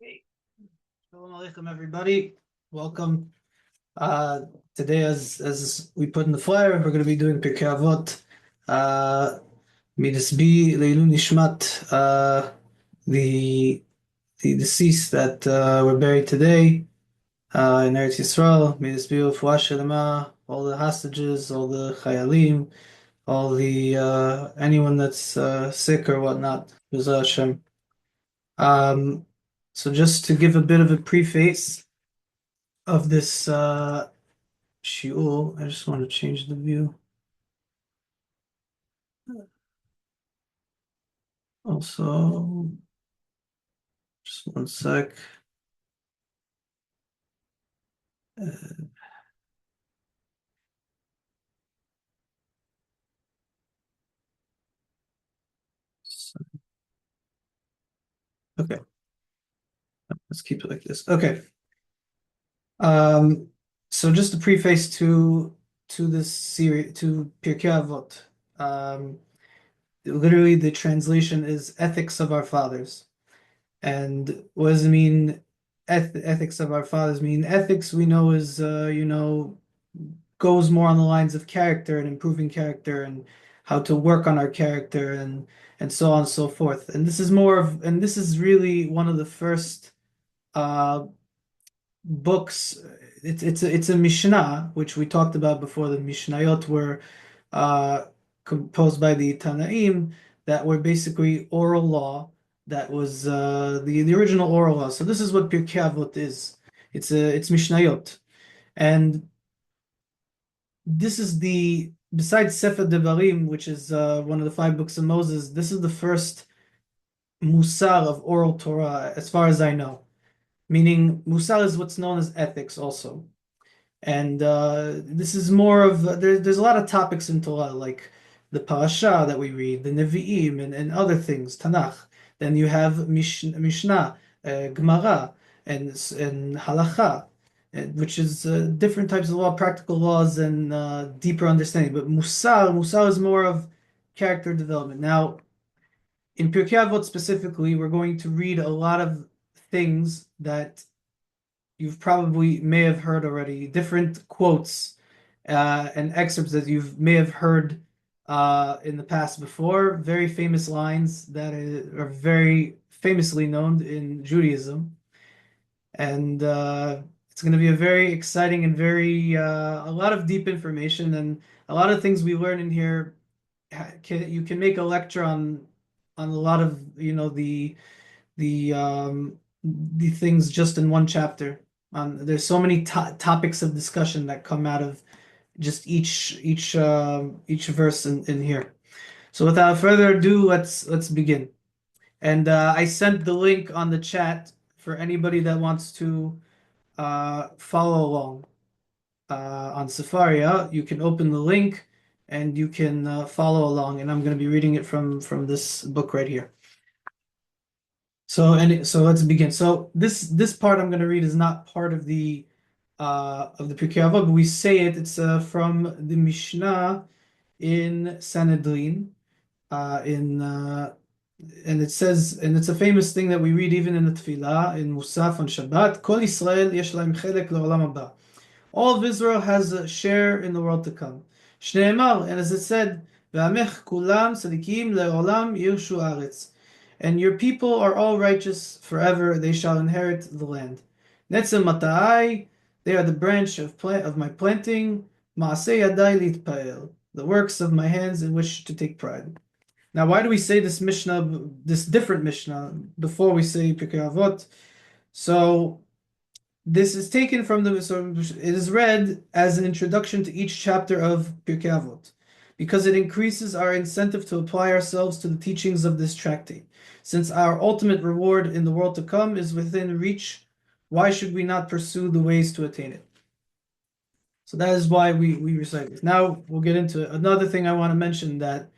Hey, Shalom Aleichem, everybody. Welcome. Today, as we put in the flyer, we're going to be doing Pirkei Avot. Uh, Midas B Leilu Nishmat, the deceased that were buried today in Eretz Yisrael. Midas B Ufuah Shelema, all the hostages, all the chayalim, all the anyone that's sick or whatnot. B'ezras Hashem. Um, so just to give a bit of a preface of this shiur, I just want to change the view. Also, just one sec. Uh, okay, let's keep it like this. Okay. Um, so just a preface to this series to Pirkei Avot. Um, Literally the translation is ethics of our fathers. And what does it mean? Ethics of our fathers mean ethics we know is goes more on the lines of character and improving character and how to work on our character and so on and so forth. And this is really one of the first uh books. It's a Mishnah, which we talked about before. The Mishnayot were uh composed by the Tanaim that were basically oral law that was the original oral law. So this is what Pirkei Avot is. It's Mishnayot. And this is the besides Sefer Devarim, which is one of the five books of Moses, this is the first Musar of oral Torah, as far as I know. Meaning, Musar is what's known as ethics, also. And this is more of there's a lot of topics in Torah, like the parasha that we read, the Nevi'im, and other things, Tanakh. Then you have Mishnah, Gemara, and Halacha, which is different types of law, practical laws, and deeper understanding. But Musar is more of character development. Now, in Pirkei Avot specifically, we're going to read a lot of things that you've probably may have heard already, different quotes and excerpts that you may have heard in the past before, very famous lines that are very famously known in Judaism. And it's going to be a very exciting and very a lot of deep information and a lot of things we learn in here. You can make a lecture on a lot of the the things just in one chapter. There's so many topics of discussion that come out of just each verse in here. So without further ado, let's begin. And I sent the link on the chat for anybody that wants to follow along on Safaria. You can open the link and you can follow along. And I'm going to be reading it from this book right here. So let's begin. So this part I'm going to read is not part of the Pirkei Avot, but we say it. It's from the Mishnah in Sanhedrin, in and it says, and it's a famous thing that we read even in the Tefillah in Musaf on Shabbat. Kol Yisrael yesh lahem chelek le'olam haba. All of Israel has a share in the world to come. Shneimar, and as it said, Ve'amech kulam tzadikim le'olam yirshu aretz. And your people are all righteous forever; they shall inherit the land. Netzem mata'ai, they are the branch of my planting. Ma'aseh yadai litpael, the works of my hands in which to take pride. Now, why do we say this Mishnah, this different Mishnah, before we say Pirkei Avot? So this is taken from so it is read as an introduction to each chapter of Pirkei Avot, because it increases our incentive to apply ourselves to the teachings of this tractate. Since our ultimate reward in the world to come is within reach, why should we not pursue the ways to attain it? So that is why we recite this. Now we'll get into it. Another thing I want to mention, that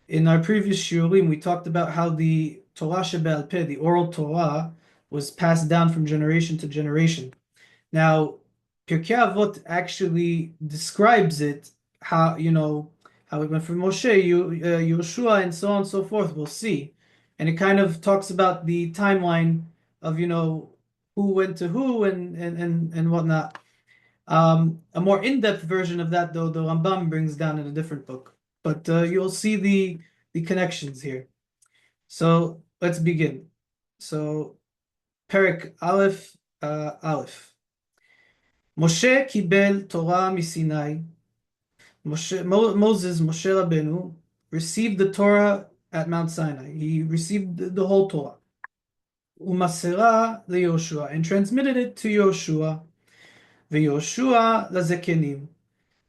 in our previous shiurim we talked about how the Torah Shebe'al Peh, the oral Torah, was passed down from generation to generation. Now, Pirkei Avot actually describes it, how how it went from Moshe, Yoshua, and so on and so forth. We'll see, and it kind of talks about the timeline of who went to who and whatnot. A more in-depth version of that, though, the Rambam brings down in a different book. But you'll see the connections here. So let's begin. So Perek Aleph Aleph. Moshe kibel Torah misinai. Moses, Moshe Rabbeinu, received the Torah at Mount Sinai. He received the whole Torah. Umasera leYoshua, and transmitted it to Yoshua. VeYoshua laZekenim,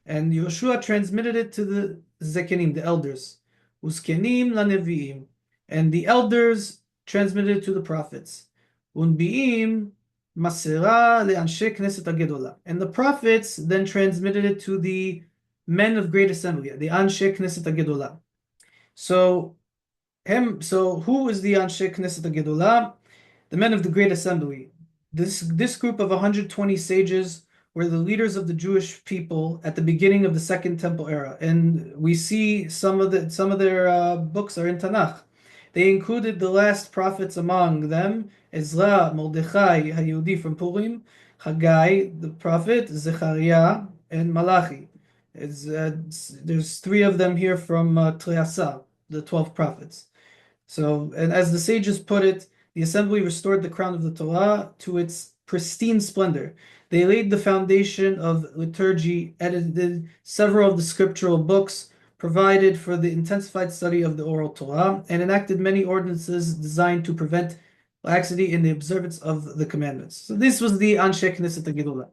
and Yoshua transmitted it to the Zekenim, the elders. Uskenim laNeviim, and the elders transmitted it to the prophets. Unbiim masera leAnshe Knesset HaGedolah, and the prophets then transmitted it to the men of great assembly, the Anshe Knesset HaGedolah. So who is the Anshe Knesset HaGedolah? The men of the great assembly. This group of 120 sages were the leaders of the Jewish people at the beginning of the Second Temple era, and we see some of their books are in Tanakh. They included the last prophets among them: Ezra, Mordechai, Hayudi from Purim, Haggai, the prophet, Zechariah, and Malachi. There's three of them here from Triasa, the 12 prophets. So, and as the sages put it, the assembly restored the crown of the Torah to its pristine splendor. They laid the foundation of liturgy, edited several of the scriptural books, provided for the intensified study of the oral Torah, and enacted many ordinances designed to prevent laxity in the observance of the commandments. So this was the Anshe Knesset HaGedolah.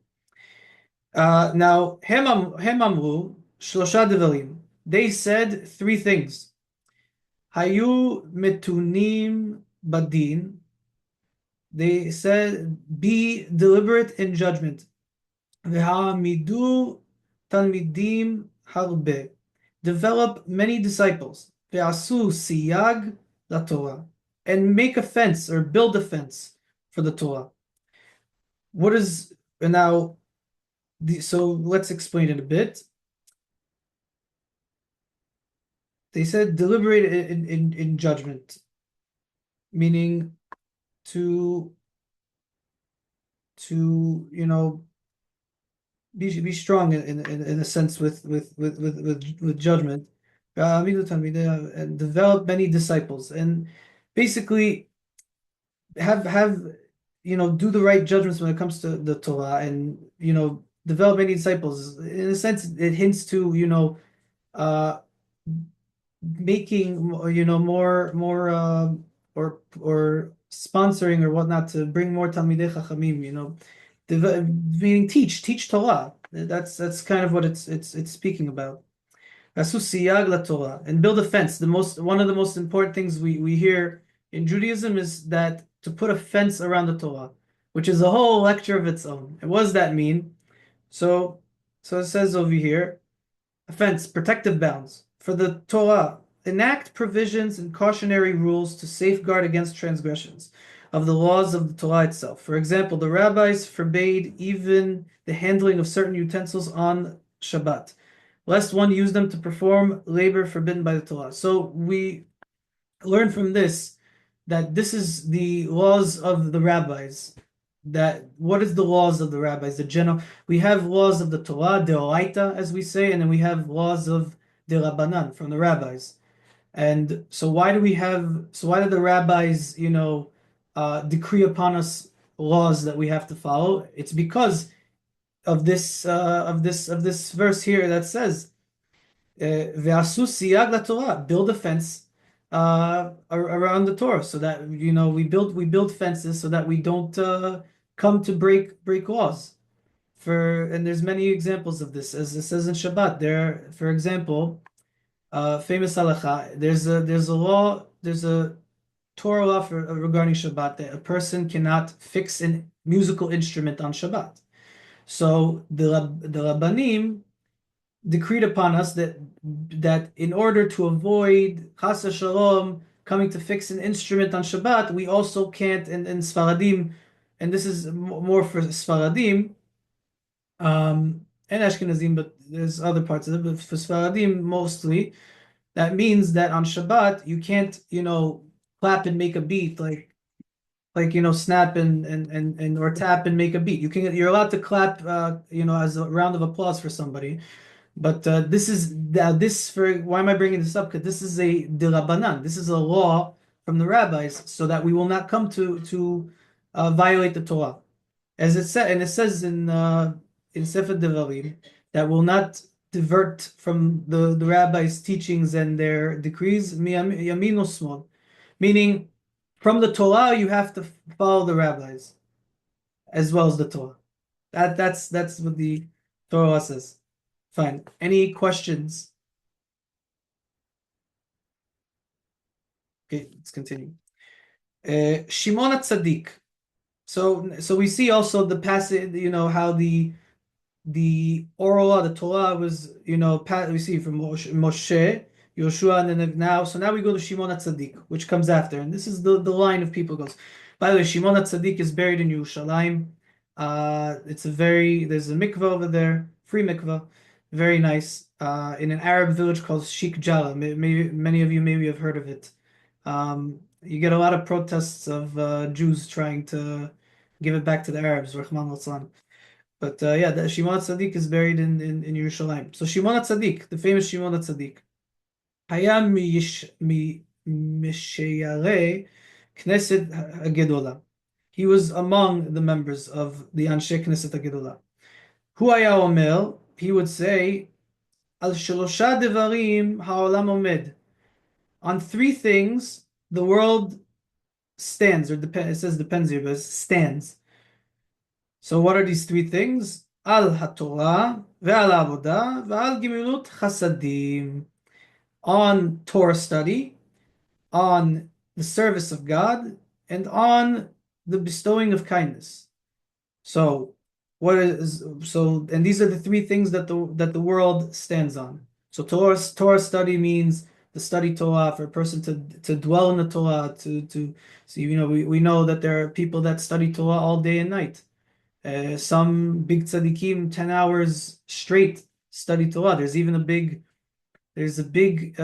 Now, Hem Amru Shlosha Devarim. They said three things. Hayu Metunim Badin. They said, be deliberate in judgment. V'ha'amidu talmidim harbe. Develop many disciples. Ve'asu siyag la Torah. And make a fence or build a fence for the Torah. What is now? So let's explain it a bit. They said deliberate in judgment, meaning to be strong in a sense with judgment, and develop many disciples, and basically have do the right judgments when it comes to the Torah, and develop many disciples. In a sense, it hints to uh making more or sponsoring or whatnot to bring more Talmidei Chachamim, meaning teach Torah. That's kind of what it's speaking about. Asu siyag la Torah, and build a fence. One of the most important things we hear in Judaism is that to put a fence around the Torah, which is a whole lecture of its own. And what does that mean? So it says over here, a fence, protective bounds for the Torah. Enact provisions and cautionary rules to safeguard against transgressions of the laws of the Torah itself. For example, the rabbis forbade even the handling of certain utensils on Shabbat, lest one use them to perform labor forbidden by the Torah. So we learn from this that this is the laws of the rabbis. What is the laws of the rabbis? We have laws of the Torah, deoraita, as we say, and then we have laws of the Rabbanan from the rabbis. And so why did the rabbis, decree upon us laws that we have to follow? It's because of this verse here that says, "Ve'asu siyag la Torah," build a fence around the Torah, so that we build fences so that we don't come to break laws. And there's many examples of this, as it says in Shabbat. There, for example, famous halacha. There's a Torah law regarding Shabbat that a person cannot fix a musical instrument on Shabbat. So the Rabbanim decreed upon us that in order to avoid chas shalom coming to fix an instrument on Shabbat, we also can't, and Sfaradim, and this is more for Sfaradim, and Ashkenazim, but there's other parts of it, but for Sfaradim mostly, that means that on Shabbat you can't, clap and make a beat like like snap and or tap and make a beat. You're allowed to clap as a round of applause for somebody. But this is this for why am I bringing this up? Because this is a dirabanan. This is a law from the rabbis, so that we will not come to violate the Torah, as it said, and it says in Sefer Devarim that will not divert from the rabbis' teachings and their decrees, yamin or small, meaning from the Torah you have to follow the rabbis as well as the Torah. That's what the Torah says. Fine. Any questions? Okay, let's continue. Shimon HaTzadik. So we see also the passage, how the oral law, the Torah was, we see from Moshe, Yoshua, and then now. So now we go to Shimon HaTzadik, which comes after, and this is the line of people goes. By the way, Shimon HaTzadik is buried in Yerushalayim. There's a mikveh over there, free mikveh, very nice, in an Arab village called Sheikh Jarrah. Many of you maybe have heard of it. You get a lot of protests of Jews trying to give it back to the Arabs, Rahman al. But yeah, the Shimon HaTzadik is buried in Yerushalayim. So Shimon HaTzadik, the famous Shimon HaTzadik, היה משיירי Knesset HaGedolah. He was among the members of the Anshe Knesset HaGedolah. הוא היה אומר, he would say, על שלושה דברים העולם עומד. On three things, the world stands, or it says depends here, but it stands. So what are these three things? Al HaTorah, ve'al Avodah, ve'al Gemilut Chasadim. On Torah study, on the service of God, and on the bestowing of kindness. So and these are the three things that the world stands on. So Torah study means the study Torah, for a person to dwell in the Torah, so we know that there are people that study Torah all day and night. Some big tzaddikim 10 hours straight study Torah. There's a big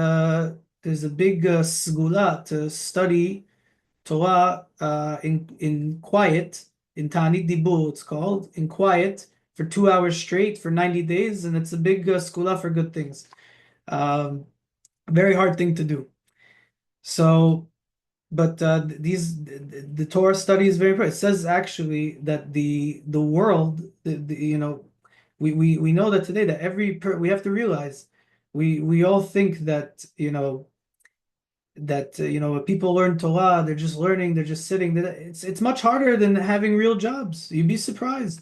segula to study Torah in quiet, in Ta'anit Dibur it's called, in quiet for 2 hours straight for 90 days, and it's a big segula for good things. Very hard thing to do. So, but the Torah study is very important. It says actually that the world, we know that today that we have to realize, we all think that when people learn Torah, they're just learning, they're just sitting. It's much harder than having real jobs. You'd be surprised.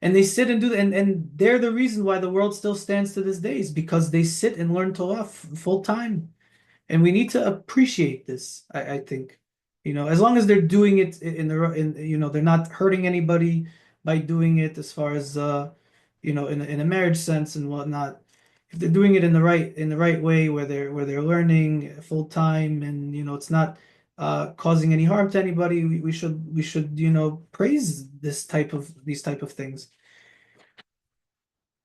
And they sit and do that, and they're the reason why the world still stands to this day, is because they sit and learn Torah full time. And we need to appreciate this, I think. As long as they're doing it they're not hurting anybody by doing it, as far as in a marriage sense and whatnot. If they're doing it in the right way, where they're learning full time, and it's not causing any harm to anybody, we should praise these type of things.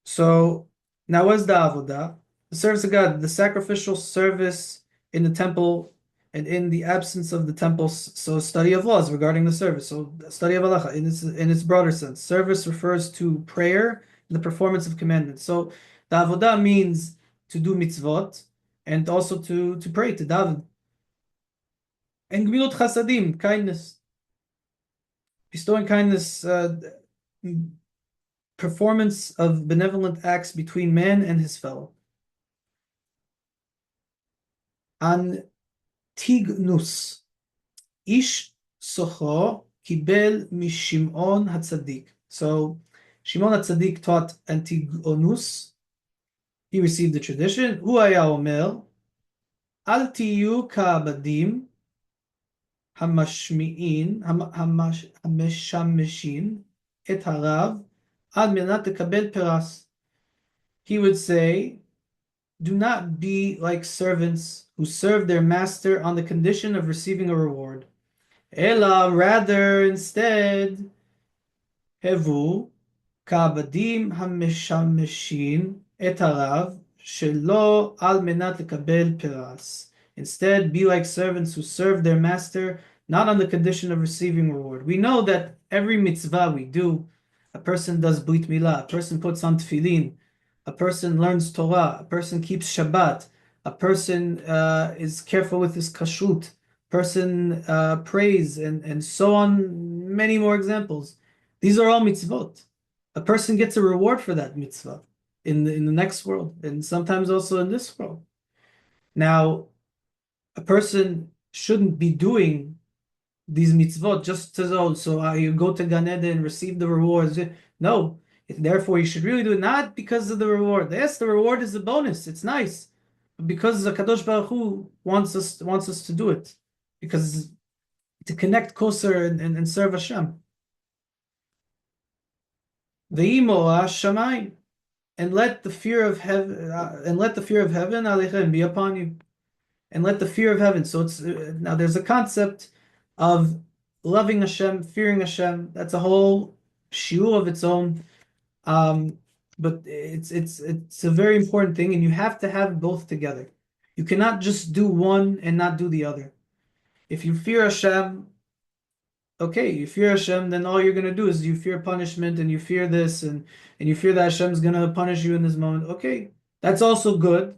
So now, what's the avodah? The service of God, the sacrificial service in the temple and in the absence of the temple. So study of laws regarding the service. So study of halacha in its broader sense. Service refers to prayer and the performance of commandments. So the avodah means to do mitzvot and also to pray, to daven. And gemilut chasadim, kindness, bestowing kindness, performance of benevolent acts between man and his fellow. Antignus, ish socho kibel mishimon hatzadik. So Shimon HaTzadik taught Antigonus. He received the tradition. Hu haya omer, al tiyu ka'abadim hamashmishin et harav ad menat lekabel peras. He would say, do not be like servants who serve their master on the condition of receiving a reward. Ela, rather, instead, hevu ka'abadim hameshameshin et harav shelo al menat lekabel peras. Instead, be like servants who serve their master not on the condition of receiving reward. We know that every mitzvah we do, a person does brit milah, a person puts on tefillin, a person learns Torah, a person keeps Shabbat, a person is careful with his kashrut, person prays, and so on, many more examples. These are all mitzvot. A person gets a reward for that mitzvah in the next world, and sometimes also in this world. Now, a person shouldn't be doing these mitzvot just to you go to Gan Eden and receive the rewards. No, therefore you should really do it not because of the reward. Yes, the reward is a bonus. It's nice, but because the Kadosh Baruch Hu wants us to do it because to connect closer and serve Hashem. Ve'imo shamayim, and let the fear of heaven alechem be upon you, and let the fear of heaven. So it's now there's a concept of loving Hashem, fearing Hashem. That's a whole shiur of its own. But it's a very important thing, and you have to have both together. You cannot just do one and not do the other. If you fear Hashem, okay, you fear Hashem, then all you're gonna do is you fear punishment and you fear this and you fear that Hashem's gonna punish you in this moment. Okay, that's also good.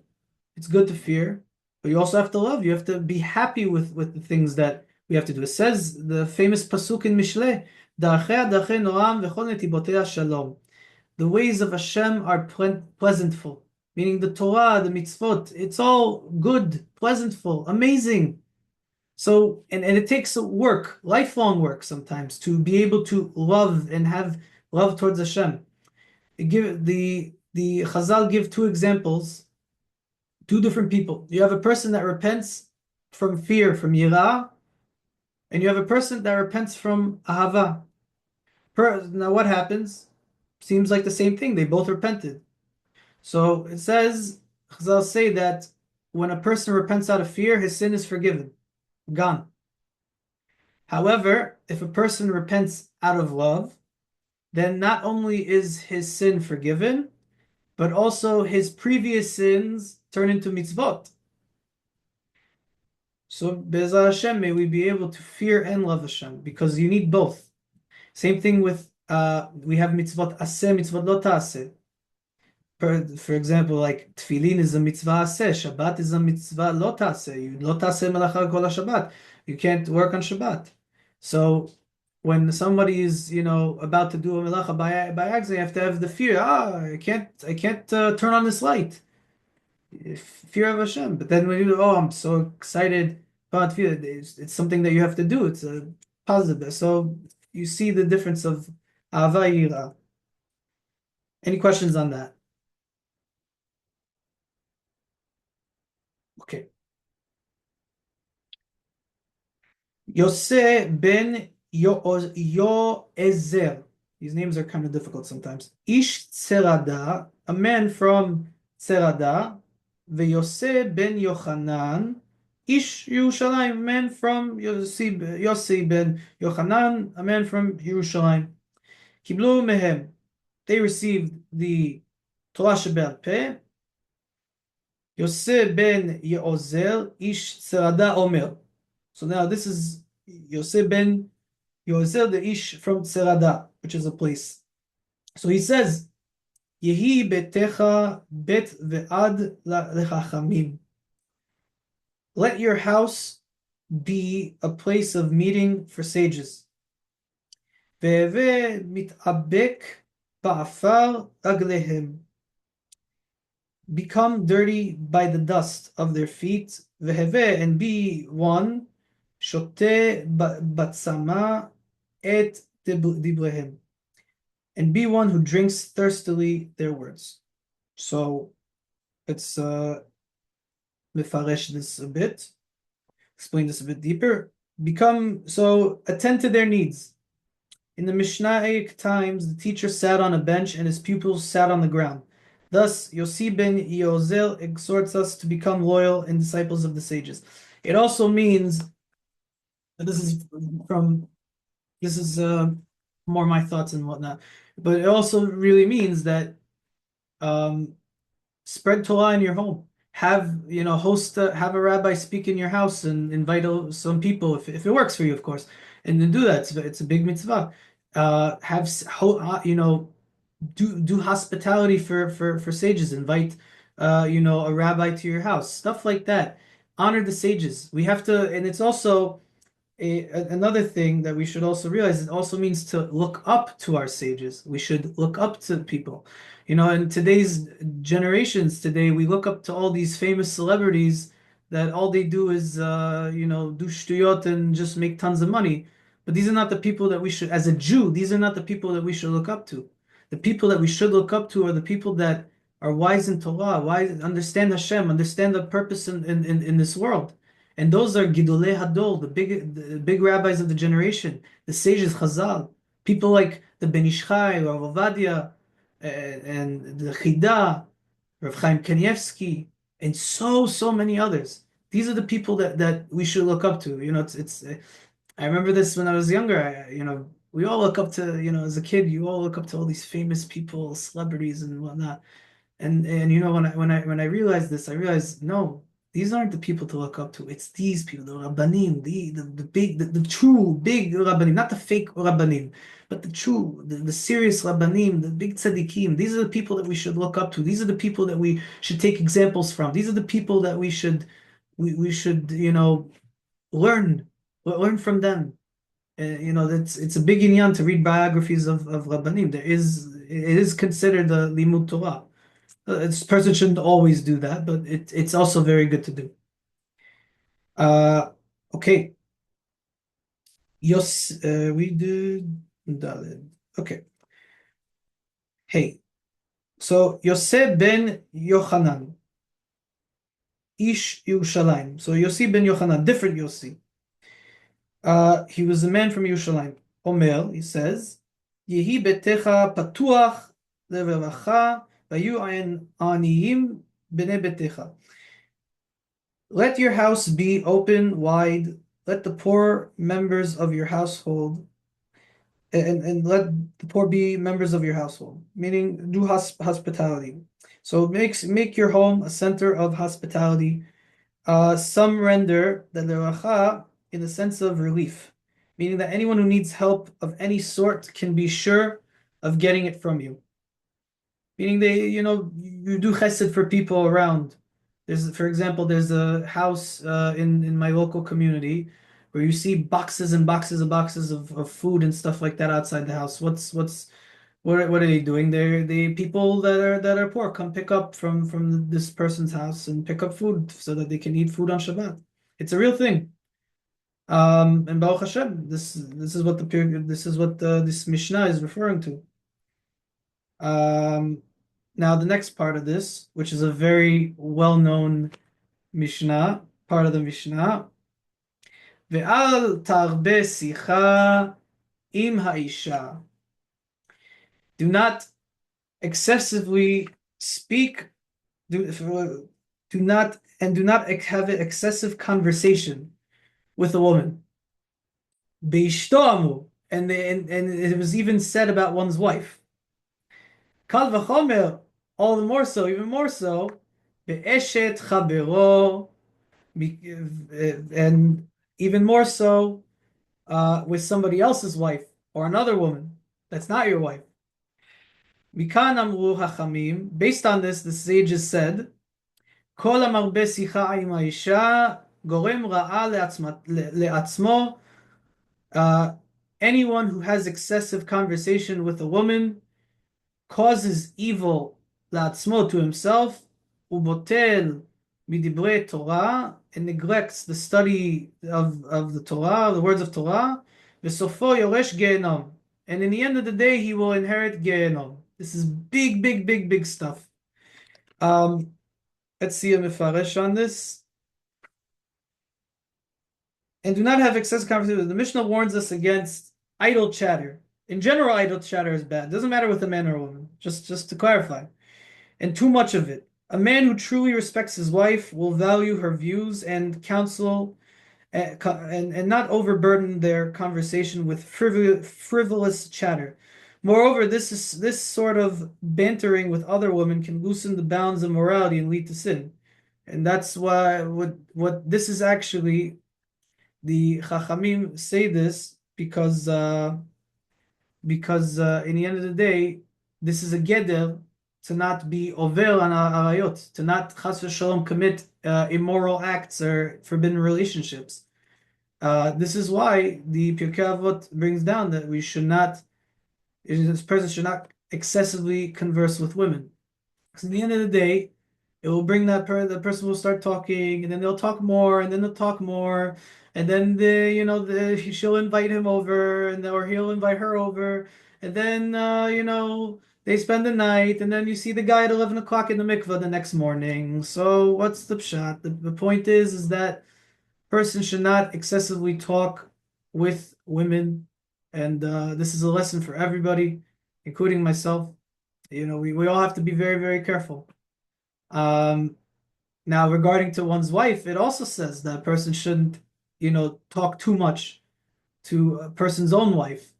It's good to fear, but you also have to love. You have to be happy with the things that we have to do. It says the famous pasuk in Mishle, "Darchei darchei noam v'chol netibotei shalom." The ways of Hashem are pleasantful, meaning the Torah, the mitzvot. It's all good, pleasantful, amazing. So, and it takes work, lifelong work sometimes, to be able to love and have love towards Hashem. The Chazal give two examples, two different people. You have a person that repents from fear, from yirah, and you have a person that repents from ahava. Now, what happens? Seems like the same thing. They both repented. So it says, Chazal say that when a person repents out of fear, his sin is forgiven, gone. However, if a person repents out of love, then not only is his sin forgiven, but also his previous sins turn into mitzvot. So, Be'ezah Hashem, may we be able to fear and love Hashem, because you need both. Same thing with, we have mitzvot aseh, mitzvot lo ta'aseh. For example, like tefillin is a mitzvah aseh, Shabbat is a mitzvah lo ta'aseh. You lo ta'aseh melacha kol Shabbat. You can't work on Shabbat. So when somebody is, about to do a melacha by accident, you have to have the fear. I can't turn on this light. Fear of Hashem. But then when I'm so excited about fear, it's something that you have to do. It's a positive. So you see the difference of ahava yira. Any questions on that? Okay. Yoseh ben Yoezer. These names are kind of difficult sometimes. Ish Tserada, a man from Tserada. Veyoseh ben Yochanan. Ish Yerushalayim, a man from Yossi ben Yochanan, a man from Yerushalayim. Kiblu mehem. They received the Torah Shebel Peh. Yoseh ben Yeozer, Ish Tserada Omer. So now this is Yosef ben Yozel the Ish from Tserada, which is a place. So he says, Yehi betecha bet ve'ad lechachamim. Let your house be a place of meeting for sages. Ve'eve mitabek ba'afar aglehem. Become dirty by the dust of their feet. Ve'eve, and be one. Shote batsama et dibrehem, and be one who drinks thirstily their words. So let's mefaresh this a bit, explain this a bit deeper. Attend to their needs. In the Mishnaic times, the teacher sat on a bench and his pupils sat on the ground. Thus, Yossi ben Yozel exhorts us to become loyal and disciples of the sages. It also means, this is more my thoughts and whatnot, but it also really means that spread Torah in your home. have a rabbi speak in your house and invite some people if it works for you, of course, and then do that. It's a big mitzvah. Have do hospitality for sages. Invite a rabbi to your house, stuff like that. Honor the sages. We have to, and it's also another thing that we should also realize, it also means to look up to our sages. We should look up to people. In today's generations today, we look up to all these famous celebrities that all they do is do shtuyot and just make tons of money. But these are not the people that we should, as a Jew, these are not the people that we should look up to. The people that we should look up to are the people that are wise in Torah, wise, understand Hashem, understand the purpose in this world. And those are Gidolei Hadol, the big rabbis of the generation, the sages Chazal, people like the Ben Ish Chai, Rav Ovadia, and the Chida, Rav Chaim Kanievsky, and so many others. These are the people that we should look up to. It's I remember this when I was younger. We all look up to, as a kid, you all look up to all these famous people, celebrities and whatnot. And when I realized this, I realized no, these aren't the people to look up to. It's these people, the rabbanim, the big, the true big rabbanim, not the fake rabbanim, but the true, the serious rabbanim, the big tzaddikim. These are the people that we should look up to. These are the people that we should take examples from. These are the people that we should learn from them. It's a big inyan to read biographies of rabbanim. It is considered a limud Torah. This person shouldn't always do that, but it's also very good to do. Okay. We did Daled. Okay. Hey. So Yosef ben Yochanan, Ish Yerushalayim. So Yossi ben Yochanan, different Yossi. He was a man from Yerushalayim. Omer, he says, Yehi betecha patuach levevacha vayu aniyim bnei betecha. Let your house be open wide. Let the poor members of your household, and let the poor be members of your household, meaning do hospitality. So make your home a center of hospitality. Some render the leracha in the sense of relief, meaning that anyone who needs help of any sort can be sure of getting it from you. Meaning you do chesed for people around. For example, there's a house in my local community where you see boxes and boxes and boxes of food and stuff like that outside the house. What are they doing? They're the people that are poor come pick up from this person's house and pick up food so that they can eat food on Shabbat. It's a real thing. And Baruch Hashem, this is what this Mishnah is referring to. Now the next part of this, which is a very well-known Mishnah, part of the Mishnah, Ve'al tarbe sicha im ha'isha. Do not excessively speak, do not have an excessive conversation with a woman. Beishto and it was even said about one's wife. Kal v'chomer, all the more so, even more so, be'eshet chabero, and even more so with somebody else's wife or another woman that's not your wife. Mikan amru hachamim. Based on this, the sages said, "Kol amarbe sicha im ha'isha gorem ra'a le'atzmo." Anyone who has excessive conversation with a woman causes evil la'atzmo, to himself, ubotel midibrei Torah, and neglects the study of the Torah, the words of Torah, v'sofo yoresh gehenom, and in the end of the day he will inherit gehenom. This is big stuff. Let's see a mefaresh on this. And do not have excessive conversation. The Mishnah warns us against idle chatter. In general, idle chatter is bad. It doesn't matter with a man or a woman. Just to clarify. And too much of it. A man who truly respects his wife will value her views and counsel, and not overburden their conversation with frivolous chatter. Moreover, this sort of bantering with other women can loosen the bounds of morality and lead to sin. And that's why what this is actually, the Chachamim say this because in the end of the day, this is a geder to not be over on arayot, to not chas v'shalom commit immoral acts or forbidden relationships. This is why the Pirkay Avot brings down that we should not, this person should not excessively converse with women. Because in the end of the day, it will bring the person will start talking, and then they'll talk more, and then they'll talk more, and then she'll invite him over, or he'll invite her over, and then they spend the night, and then you see the guy at 11 o'clock in the mikveh the next morning. So what's the pshat? The point is that person should not excessively talk with women, and this is a lesson for everybody, including myself. We all have to be very, very careful. Um, Now, regarding to one's wife, it also says that a person shouldn't, talk too much to a person's own wife.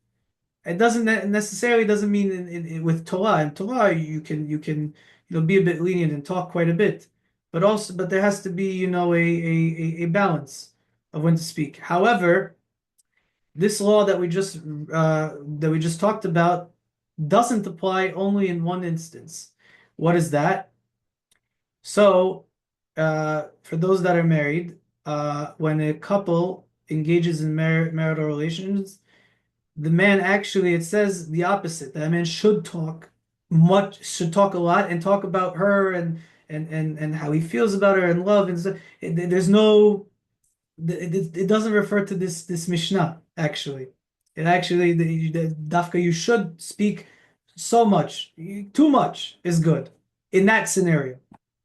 It doesn't necessarily doesn't mean with Torah. In Torah, you can be a bit lenient and talk quite a bit, but there has to be a balance of when to speak. However, this law that we just talked about doesn't apply only in one instance. What is that? So, for those that are married, when a couple engages in marital relations, the man actually, it says the opposite. That man should talk a lot and talk about her and how he feels about her and love and stuff. There's no, it doesn't refer to this Mishnah actually. It actually the dafka you should speak so much. Too much is good in that scenario,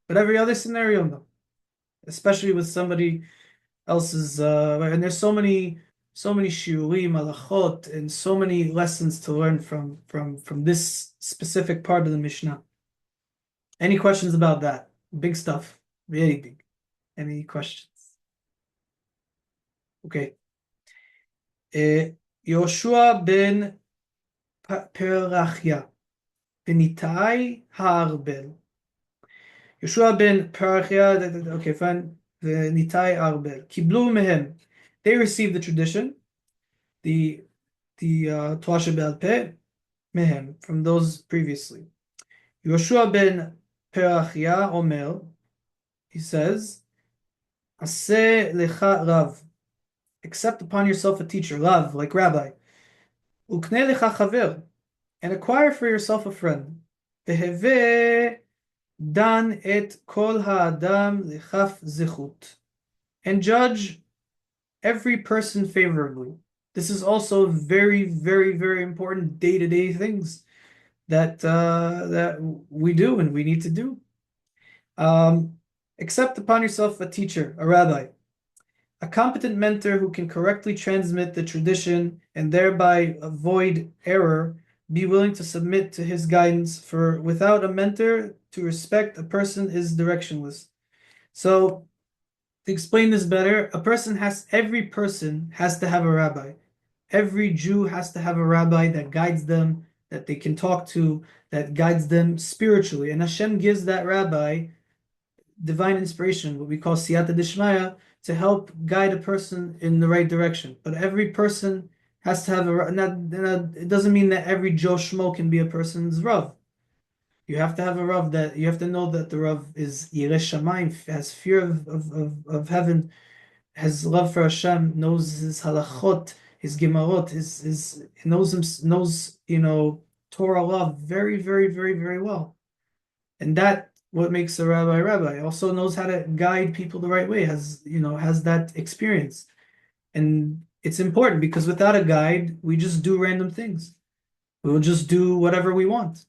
but every other scenario no. Especially with somebody else's and there's so many shiurim, halachot, and so many lessons to learn from this specific part of the Mishnah. Any questions about that? Big stuff, really big. Any questions? Okay. Yoshua ben Perachia, Benitai Harbel. Yoshua ben Perachia, okay, fine. Nitai Arbel. Kiblu mehem. They received the tradition, the Torah Sheba'al Peh, mehem, from those previously. Yoshua ben Perachia Omer, he says, Aseh lecha Rav, accept upon yourself a teacher, Rav, like rabbi. Ukne lecha chaver, and acquire for yourself a friend. Teheve dan et kol ha'adam lechaf zichut, and judge every person favorably. This is also very, very, very important day-to-day things that we do and we need to do. Accept upon yourself a teacher, a rabbi, a competent mentor who can correctly transmit the tradition and thereby avoid error. Be willing to submit to his guidance, for without a mentor to respect, a person is directionless. So, to explain this better, every person has to have a rabbi. Every Jew has to have a rabbi that guides them, that they can talk to, that guides them spiritually. And Hashem gives that rabbi divine inspiration, what we call siyata dishmaya, to help guide a person in the right direction. But every person has to have it doesn't mean that every Joe Schmo can be a person's Rav. You have to have a Rav that you have to know that the Rav is Yireh Shamayim, has fear of heaven, has love for Hashem, knows his halachot, his gemarot, his knows Torah law very, very, very, very well. And that what makes a rabbi. Also knows how to guide people the right way, has that experience. And it's important because without a guide, we just do random things. We will just do whatever we want.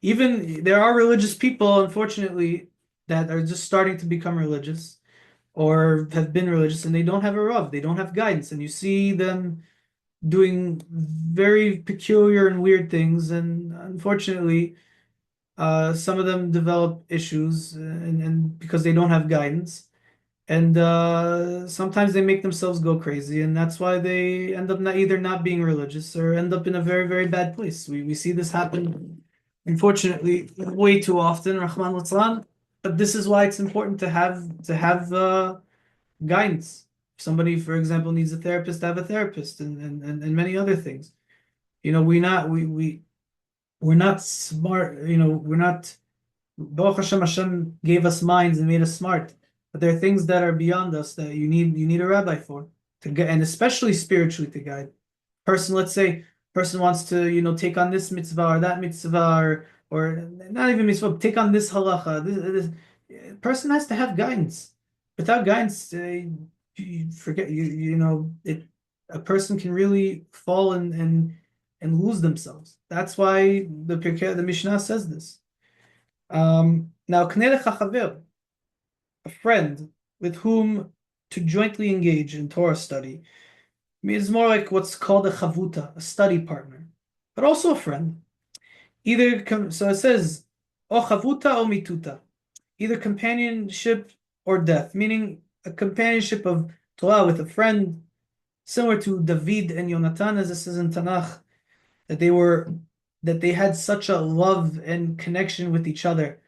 Even there are religious people, unfortunately, that are just starting to become religious or have been religious and they don't have a Rav, they don't have guidance, and you see them doing very peculiar and weird things, and unfortunately, some of them develop issues and because they don't have guidance, and sometimes they make themselves go crazy, and that's why they end up either not being religious or end up in a very, very bad place. We see this happen, unfortunately, way too often, Rahman Litzlan. But this is why it's important to have guidance. If somebody, for example, needs a therapist, to have a therapist, and many other things. You know, we're not smart. You know, we're not. Baruch Hashem, Hashem gave us minds and made us smart, but there are things that are beyond us that you need a rabbi for to get, and especially spiritually to guide. Person, let's say, person wants to take on this mitzvah or that mitzvah or not even mitzvah, take on this halacha. Person has to have guidance. Without guidance, you forget you know it. A person can really fall and lose themselves. That's why the Mishnah says this. Now, Knei lecha chaver, a friend with whom to jointly engage in Torah study, means more like what's called a chavuta, a study partner, but also a friend. So it says, o chavuta o mituta, either companionship or death, meaning a companionship of Torah with a friend, similar to David and Yonatan, as it says in Tanakh, that they had such a love and connection with each other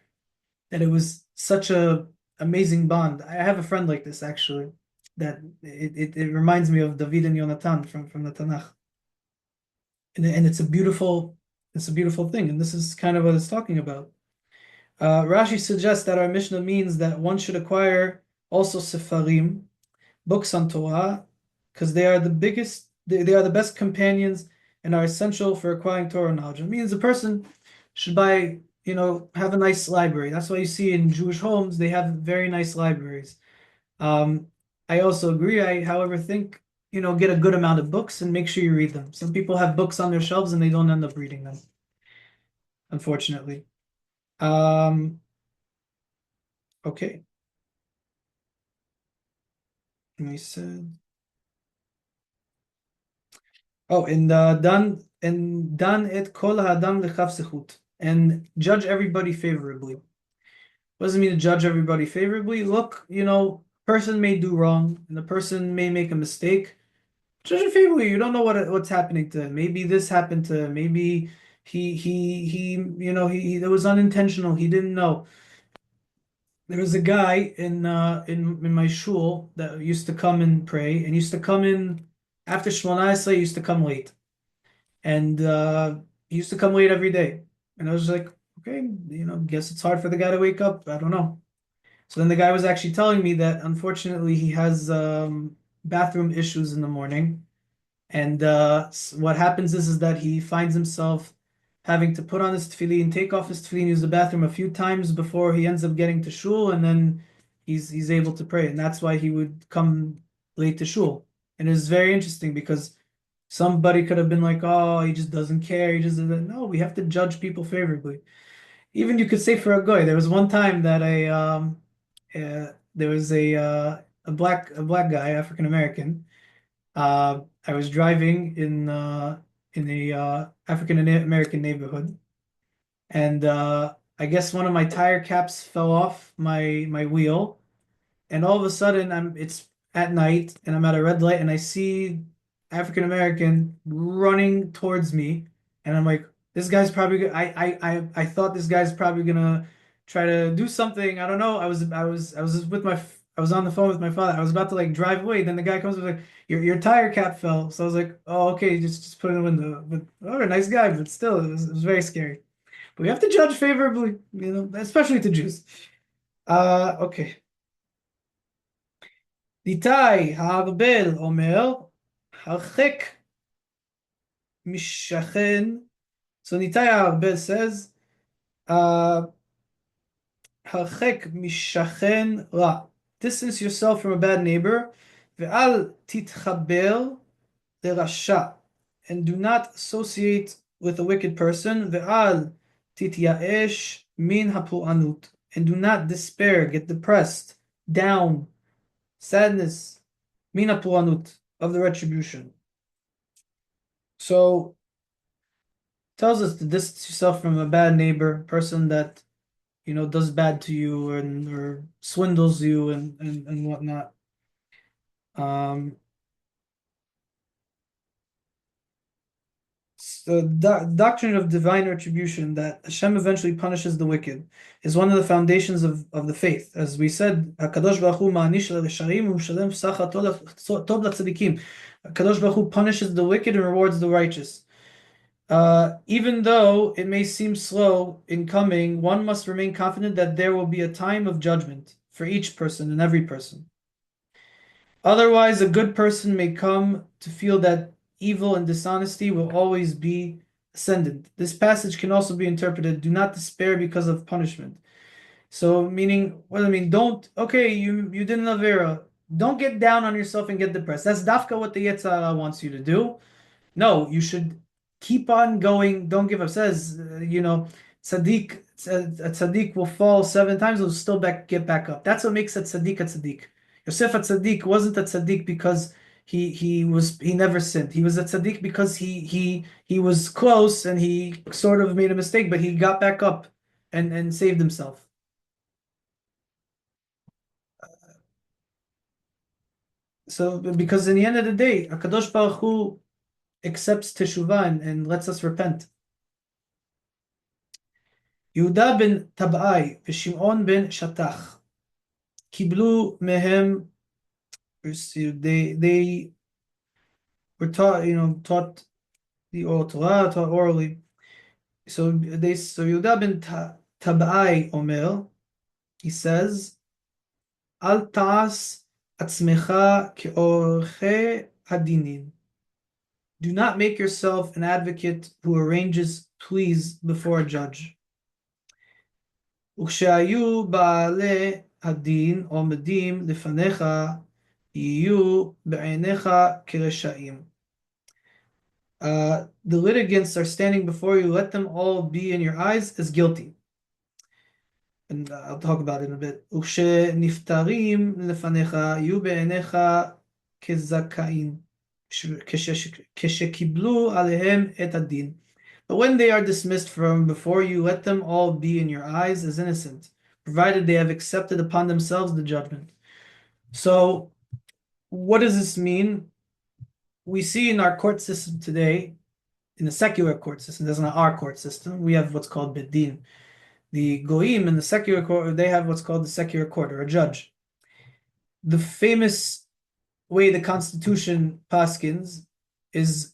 that it was such a amazing bond. I have a friend like this actually, that it reminds me of David and Yonatan from the Tanakh, and it's a beautiful thing, and this is kind of what it's talking about. Rashi suggests that our Mishnah means that one should acquire also sefarim, books on Torah, because they are the biggest, they are the best companions and are essential for acquiring Torah knowledge. It means a person should buy, have a nice library. That's why you see in Jewish homes, they have very nice libraries. Um, I also agree. I, however, think, get a good amount of books and make sure you read them. Some people have books on their shelves and they don't end up reading them, unfortunately. Um, okay. And we said, oh, and dan et kol ha'adam lechav sechut, and judge everybody favorably. What does it mean to judge everybody favorably? Look, person may do wrong, and the person may make a mistake. Judge him favorably. You don't know what's happening to him. Maybe this happened to him. Maybe he that was unintentional. He didn't know. There was a guy in my shul that used to come and pray, and used to come in after Shemona Esrei. He used to come late, and he used to come late every day. And I was like, okay, guess it's hard for the guy to wake up. I don't know. So then the guy was actually telling me that unfortunately he has bathroom issues in the morning, and what happens is that he finds himself having to put on his tefillin, take off his tefillin, use the bathroom a few times before he ends up getting to shul, and then he's able to pray. And that's why he would come late to shul. And it's very interesting because somebody could have been like, "Oh, he just doesn't care. He just doesn't." No, we have to judge people favorably. Even you could say for a guy. There was one time that there was a black guy, African American. I was driving in a African American neighborhood, and I guess one of my tire caps fell off my wheel, and all of a sudden it's at night and I'm at a red light and I see African American running towards me, and I'm like, this guy's probably I thought this guy's probably gonna try to do something. I don't know. I was just with I was on the phone with my father. I was about to like drive away. Then the guy comes and was like, your tire cap fell. So I was like, oh, okay, just put it in the window. But oh, nice guy, but still it was very scary. But we have to judge favorably, especially to Jews. Okay. ניתאי הארבל אומר, הרחק משכן. So Nitai Arbel says, הרחק משכן רע. Distance yourself from a bad neighbor, ואל תתחבר לרשע. And do not associate with a wicked person, ואל תתייאש מן הפורענות. And do not despair, get depressed, down, sadness, mina puanut, of the retribution. So tells us to distance yourself from a bad neighbor, person that does bad to you and or swindles you and whatnot. Um, the doctrine of divine retribution, that Hashem eventually punishes the wicked, is one of the foundations of the faith. As we said, HaKadosh Baruch Hu ma'anish l'reshaim u'mishalem psacha tov l'tzadikim. HaKadosh Baruch Hu punishes the wicked and rewards the righteous. Even though it may seem slow in coming, one must remain confident that there will be a time of judgment for each person and every person. Otherwise, a good person may come to feel that evil and dishonesty will always be ascendant. This passage can also be interpreted, do not despair because of punishment. So, meaning, what I mean, don't, okay, you did an Avera, don't get down on yourself and get depressed. That's dafka what the Yetzer Hara wants you to do. No, you should keep on going. Don't give up. It says, a tzaddik will fall 7 times, will still get back up. That's what makes a tzaddik a tzaddik. Yosef a tzaddik wasn't a tzaddik because he never sinned. He was a tzaddik because he was close and he sort of made a mistake, but he got back up and saved himself. So because in the end of the day, HaKadosh Baruch Hu accepts teshuvah and lets us repent. Yehuda ben Tab'ai v'Shim'on ben Shatach kiblu mehem. They were taught the oral Torah, taught orally. So Yehuda ben Tab'ai Omer, he says, Al ta'as atzmecha ke'orche hadinin. Do not make yourself an advocate who arranges pleas before a judge. וכשהיו בעלי הדין עומדים לפניך, יהיו בעיניך כרשעים. The litigants are standing before you, let them all be in your eyes as guilty. And I'll talk about it in a bit. וכשנפטרים לפניך, יהיו בעיניך כזכאים. כשקיבלו עליהם את הדין. But when they are dismissed from before you, let them all be in your eyes as innocent, provided they have accepted upon themselves the judgment. So, what does this mean? We see in our court system today, in the secular court system, that's not our court system, we have what's called Bidin. The Goyim in the secular court, they have what's called the secular court, or a judge. The famous way the Constitution paskins is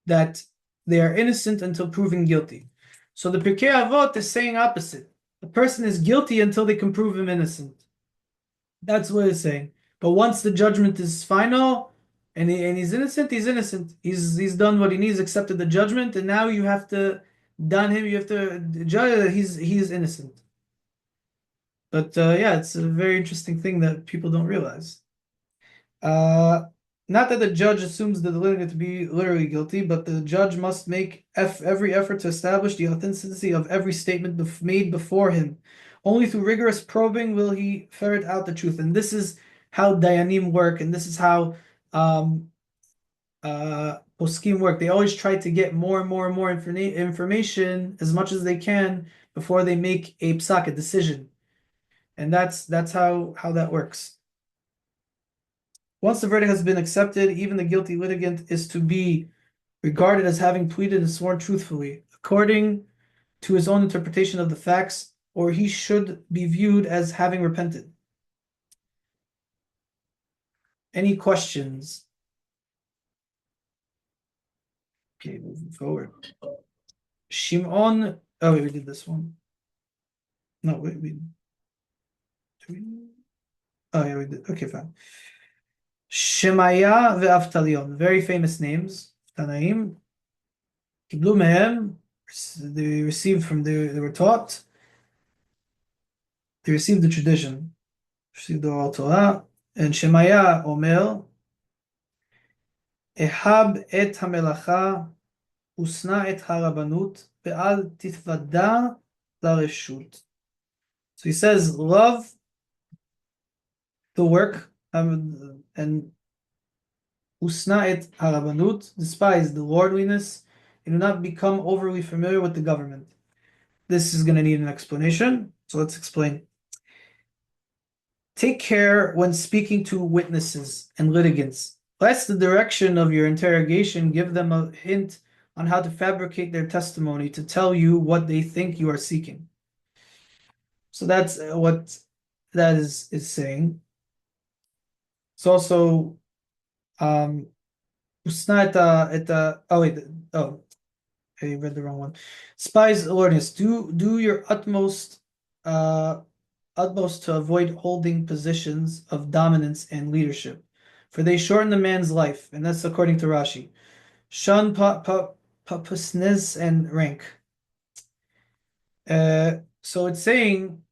that they are innocent until proven guilty. So the Pirkay Avot is saying opposite. The person is guilty until they can prove him innocent. That's what it's saying. But once the judgment is final and he's innocent, he's innocent. He's done what he needs, accepted the judgment, and now you have to done him. You have to judge that he's innocent. But it's a very interesting thing that people don't realize. Not that the judge assumes the litigant to be literally guilty, but the judge must make every effort to establish the authenticity of every statement made before him. Only through rigorous probing will he ferret out the truth. And this is how Dayanim work, and this is how Poskim work. They always try to get more and more and more information as much as they can before they make a psak, a decision. And that's how that works. Once the verdict has been accepted, even the guilty litigant is to be regarded as having pleaded and sworn truthfully, according to his own interpretation of the facts, or he should be viewed as having repented. Any questions? Okay, moving forward. Shimon, oh wait, we did this one. No, wait, oh yeah, we did. Okay, fine. Shemaya ve'Avtalion, very famous names. Tanaim. Kiblu mehem, they received from they were taught. They received the tradition, received the oral Torah. And Shemaya Omer, Ehab et hamelacha, usna et harabanut, ve'al titvada lareshut. So he says, love the work, and usna et harabanut, despise the lordliness, and do not become overly familiar with the government. This is going to need an explanation, so let's explain. Take care when speaking to witnesses and litigants, lest the direction of your interrogation give them a hint on how to fabricate their testimony to tell you what they think you are seeking. So that's what that is saying. It's also oh wait, oh, I read the wrong one. Spies awareness. Do your uh utmost to avoid holding positions of dominance and leadership, for they shorten the man's life, and that's according to Rashi. Shun pompousness and rank. So it's saying,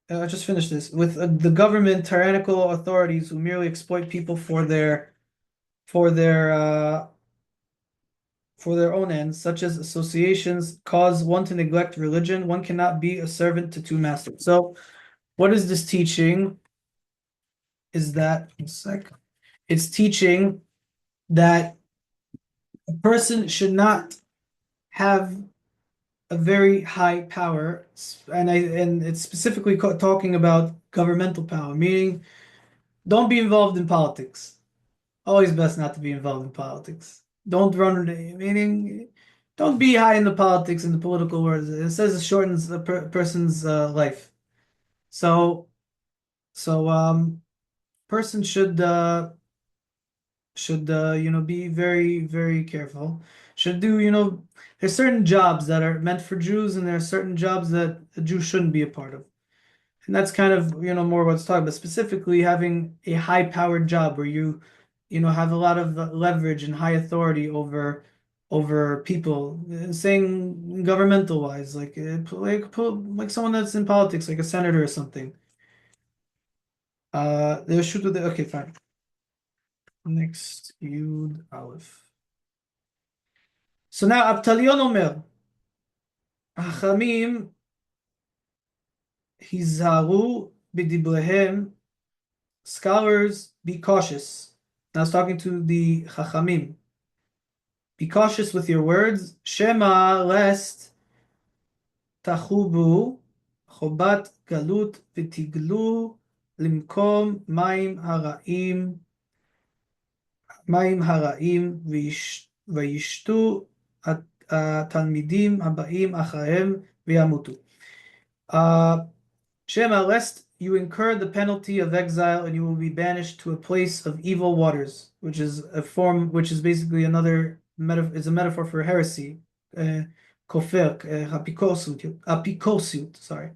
I just finished this with the government, tyrannical authorities who merely exploit people for their uh, for their own ends, such as associations, cause one to neglect religion. One cannot be a servant to two masters. So, what is this teaching? Is that one sec? It's teaching that a person should not have a very high power, and it's specifically talking about governmental power, meaning don't be involved in politics. Always best not to be involved in politics. Don't run, meaning don't be high in the politics and the political words. It says it shortens a person's life. So, so person should be very very careful. Should do there's certain jobs that are meant for Jews, and there are certain jobs that a Jew shouldn't be a part of. And that's kind of, more what's talking about, specifically having a high-powered job where you have a lot of leverage and high authority over people. Saying governmental wise, like someone that's in politics, like a senator or something. They'll shoot with the okay, fine. Next, Yud Aleph. So now Abtalion Omer, Hachamim Hizaru b'dibrehem. Scholars, be cautious. Now I was talking to the Chachamim. Be cautious with your words. Shema, lest tachubu chobat galut v'tiglu limkom mayim haraim v'yishtu התלמידים הבאים אחריהם וימותו. Shema, lest you incur the penalty of exile and you will be banished to a place of evil waters, which is basically is a metaphor for heresy, kofer, apikosiut, sorry,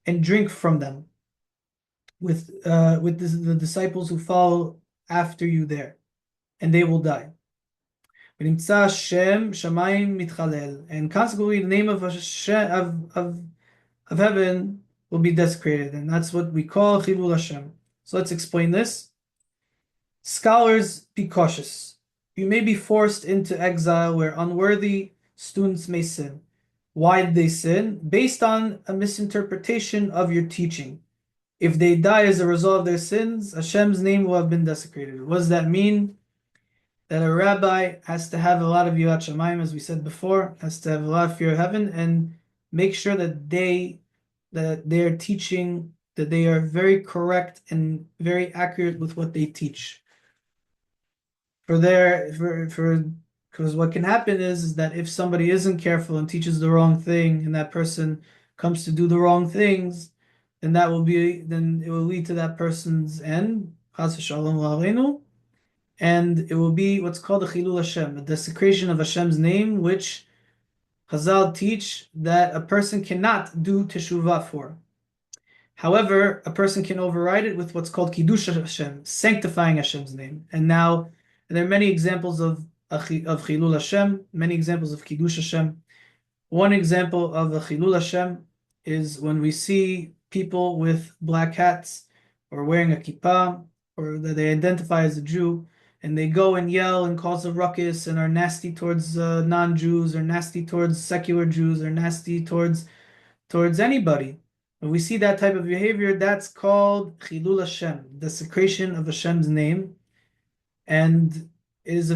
and drink from them with the disciples who follow after you there, and they will die. ונמצא Shem Shamayim mitchalel, and consequently the name of heaven will be desecrated, and that's what we call Chilul Hashem. So let's explain this. Scholars, be cautious. You may be forced into exile where unworthy students may sin. Why did they sin? Based on a misinterpretation of your teaching. If they die as a result of their sins, Hashem's name will have been desecrated. What does that mean? That a rabbi has to have a lot of Yirat Shamayim, as we said before, has to have a lot of fear of heaven, and make sure that they are teaching, that they are very correct and very accurate with what they teach. Because what can happen is that if somebody isn't careful and teaches the wrong thing, and that person comes to do the wrong things, then it will lead to that person's end, chas v'shalom la'aleinu, and it will be what's called a Chilul Hashem, a desecration of Hashem's name, which Chazal teach that a person cannot do teshuvah for. However, a person can override it with what's called Kiddush Hashem, sanctifying Hashem's name. And there are many examples of Chilul Hashem, many examples of Kiddush Hashem. One example of a Chilul Hashem is when we see people with black hats or wearing a kippah, or that they identify as a Jew, and they go and yell and cause a ruckus and are nasty towards non-Jews, or nasty towards secular Jews, or nasty towards anybody. When we see that type of behavior, that's called Chilul Hashem, desecration of Hashem's name, and it is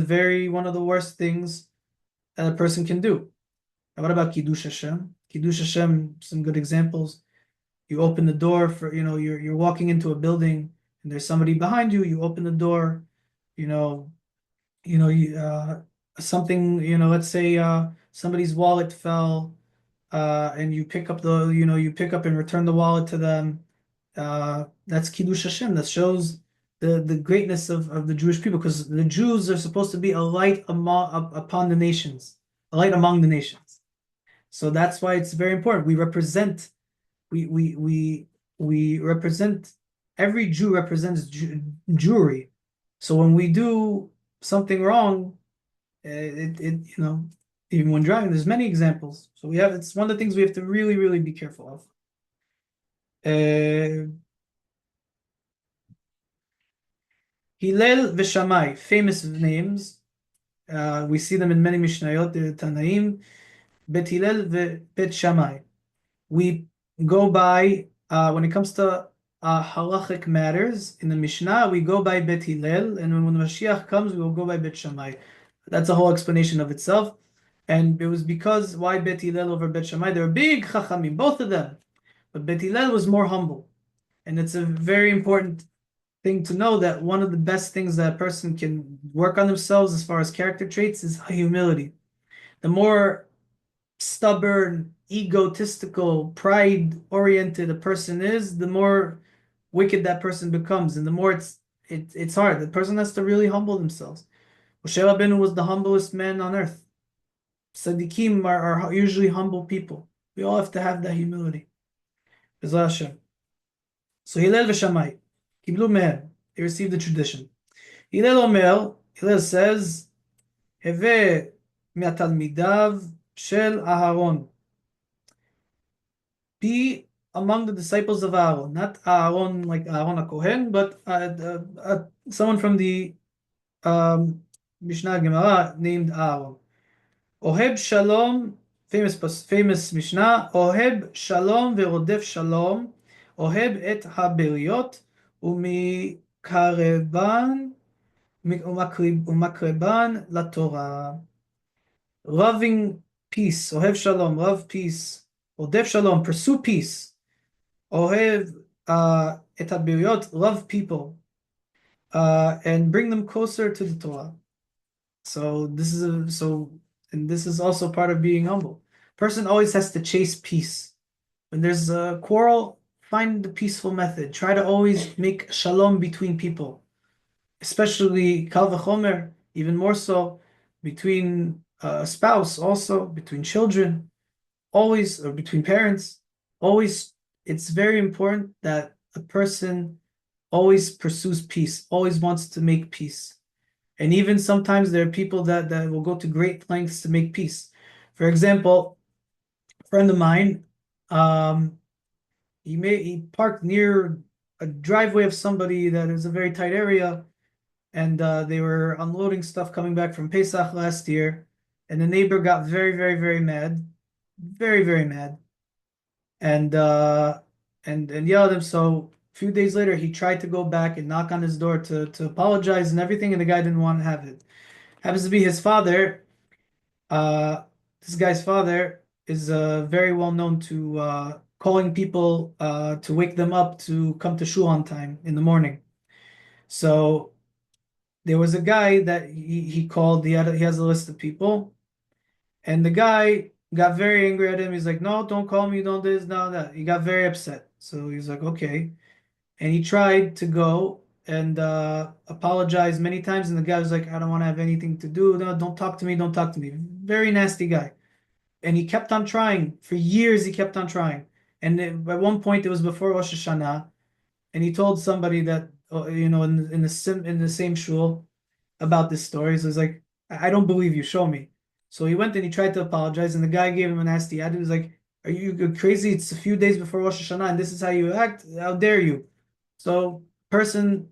one of the worst things that a person can do. Now, what about Kiddush Hashem? Kiddush Hashem, some good examples. You open the door for, you're walking into a building and there's somebody behind you. You open the door, you something, let's say somebody's wallet fell, and you pick up you pick up and return the wallet to them. That's Kiddush Hashem. That shows the greatness of the Jewish people, because the Jews are supposed to be a light upon the nations, a light among the nations. So that's why it's very important. We we we we represent every Jew represents Jewry. So when we do something wrong, even when driving, there's many examples. So it's one of the things we have to really, really be careful of. Hillel v'Shamai, famous names. We see them in many Mishnayot, the Tanaim. Bet Hillel v'Bet Shammai. We go by, when it comes to halachic matters in the Mishnah, we go by Bet Hillel, and when Mashiach comes, we will go by Bet Shammai. That's a whole explanation of itself. And it was because why Bet Hillel over Bet Shammai? They're big chachamim, both of them. But Bet Hillel was more humble. And it's a very important thing to know that one of the best things that a person can work on themselves as far as character traits is humility. The more stubborn, egotistical, pride-oriented a person is, the more wicked that person becomes, and the more it's hard. The person has to really humble themselves. Moshe Rabbeinu was the humblest man on earth. Tzaddikim are usually humble people. We all have to have that humility. B'ezras Hashem. So Hillel v'Shammai, Kiblu mehem, they received the tradition. Hillel says, Heve me'atalmidav shel Aharon. Be among the disciples of Aaron, not Aaron like Aaron a Kohen, but someone from the Mishnah Gemara named Aaron. Oheb Shalom, famous Mishnah. Oheb Shalom verodef Shalom. Oheb et haberiot umikareban umakreban laTorah. Loving peace. Ohev Shalom, love peace. Rodef Shalom, pursue peace. Ohev et haberiot, love people, and bring them closer to the Torah. So and this is also part of being humble. Person always has to chase peace. When there's a quarrel, find the peaceful method. Try to always make shalom between people, especially kal v'chomer, even more so between a spouse, also between children, always, or between parents. Always, it's very important that a person always pursues peace, always wants to make peace. And even sometimes there are people that will go to great lengths to make peace. For example, a friend of mine, he parked near a driveway of somebody that is a very tight area, and they were unloading stuff coming back from Pesach last year, and the neighbor got very, very, very mad, very, very mad, and yelled at him. So a few days later, he tried to go back and knock on his door to apologize and everything, and the guy didn't want to have it. Happens to be his father. Uh, this guy's father is very well known to calling people to wake them up to come to shul on time in the morning. So there was a guy that he called. He has a list of people, and the guy got very angry at him. He's like, "No, don't call me. Don't this, no that." He got very upset. So he's like, "Okay," and he tried to go and apologize many times, and the guy was like, "I don't want to have anything to do. No, don't talk to me. Don't talk to me." Very nasty guy. And he kept on trying for years. He kept on trying, and at one point it was before Rosh Hashanah, and he told somebody that in the same shul about this story. So he's like, I don't believe you. Show me. So he went and he tried to apologize, and the guy gave him a nasty attitude. He was like, "Are you crazy? It's a few days before Rosh Hashanah, and this is how you act. How dare you?" So person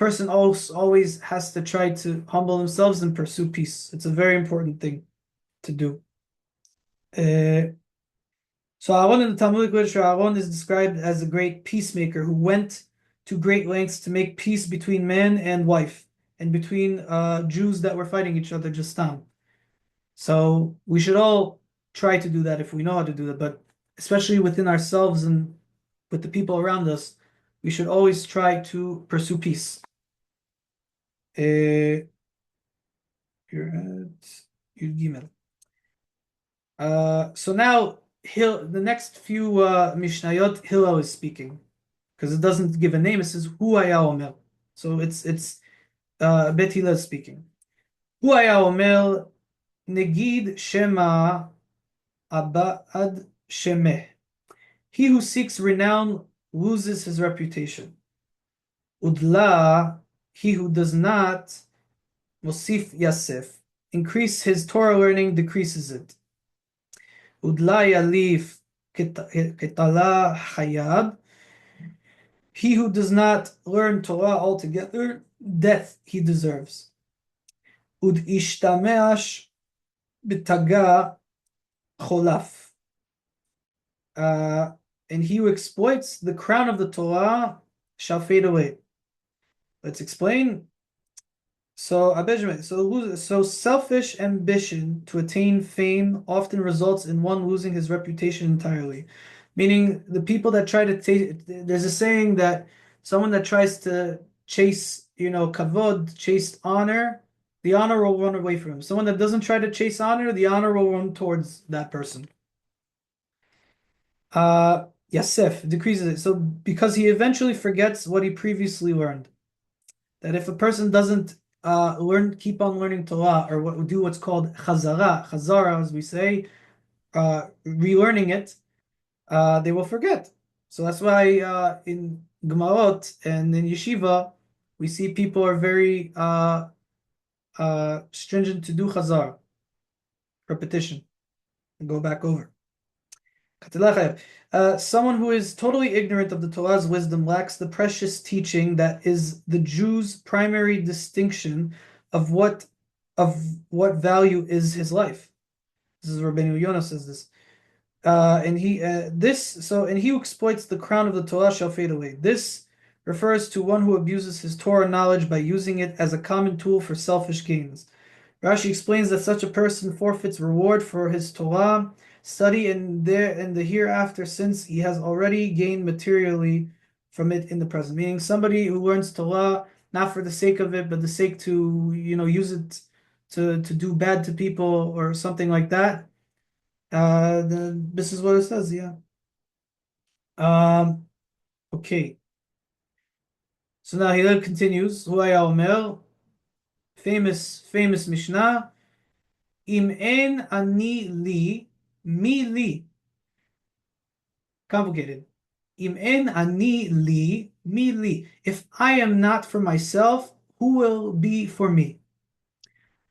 always has to try to humble themselves and pursue peace. It's a very important thing to do. So Aaron in the Talmudic literature, Aaron is described as a great peacemaker who went to great lengths to make peace between man and wife, and between Jews that were fighting each other just now. So we should all try to do that if we know how to do that, but especially within ourselves and with the people around us, we should always try to pursue peace. You're at Yud Gimel. So now the next few Mishnayot, Hillel is speaking because it doesn't give a name. It says Hu Haya Omer. So it's Bet Hillel speaking. Hu Haya Omer Negid Shema Abad Shemeh. He who seeks renown loses his reputation. Udla, he who does not, Mosif Yasef, increase his Torah learning, decreases it. Udla Yalif Ketala Hayab, he who does not learn Torah altogether, death he deserves. Ud Ishtameash Bitaga Cholaf. And he who exploits the crown of the Torah shall fade away. Let's explain. So selfish ambition to attain fame often results in one losing his reputation entirely. Meaning the people that try to take, there's a saying that someone that tries to chase, kavod, chase honor, the honor will run away from him. Someone that doesn't try to chase honor, the honor will run towards that person. Yasef decreases it. So because he eventually forgets what he previously learned. That if a person doesn't keep on learning Torah or do what's called chazara, as we say, relearning it, they will forget. So that's why in Gemarot and in Yeshiva, we see people are very stringent to do chazara, repetition, and go back over. Someone who is totally ignorant of the Torah's wisdom lacks the precious teaching that is the Jew's primary distinction of what value is his life. This is Rabbeinu Yonah says this. And he who exploits the crown of the Torah shall fade away. This refers to one who abuses his Torah knowledge by using it as a common tool for selfish gains. Rashi explains that such a person forfeits reward for his Torah study in the hereafter, since he has already gained materially from it in the present. Meaning somebody who learns Torah not for the sake of it, but the sake to use it to do bad to people or something like that. This is what it says, yeah. Okay. So now he continues. Huaya Omer, famous Mishnah. Im en ani li, mi li. Complicated. Im en ani li, mi li. If I am not for myself, who will be for me?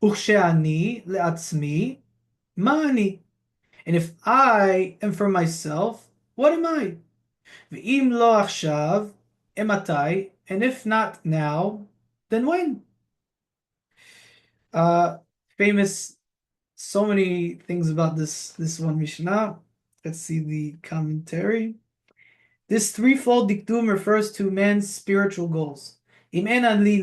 Uchshe'ani le'atzmi, ma ani. And if I am for myself, what am I? V'im lo achshav, ematai. And if not now, then when? Uh, famous, so many things about this one Mishnah. Let's see the commentary. This threefold diktum refers to man's spiritual goals. Im en ani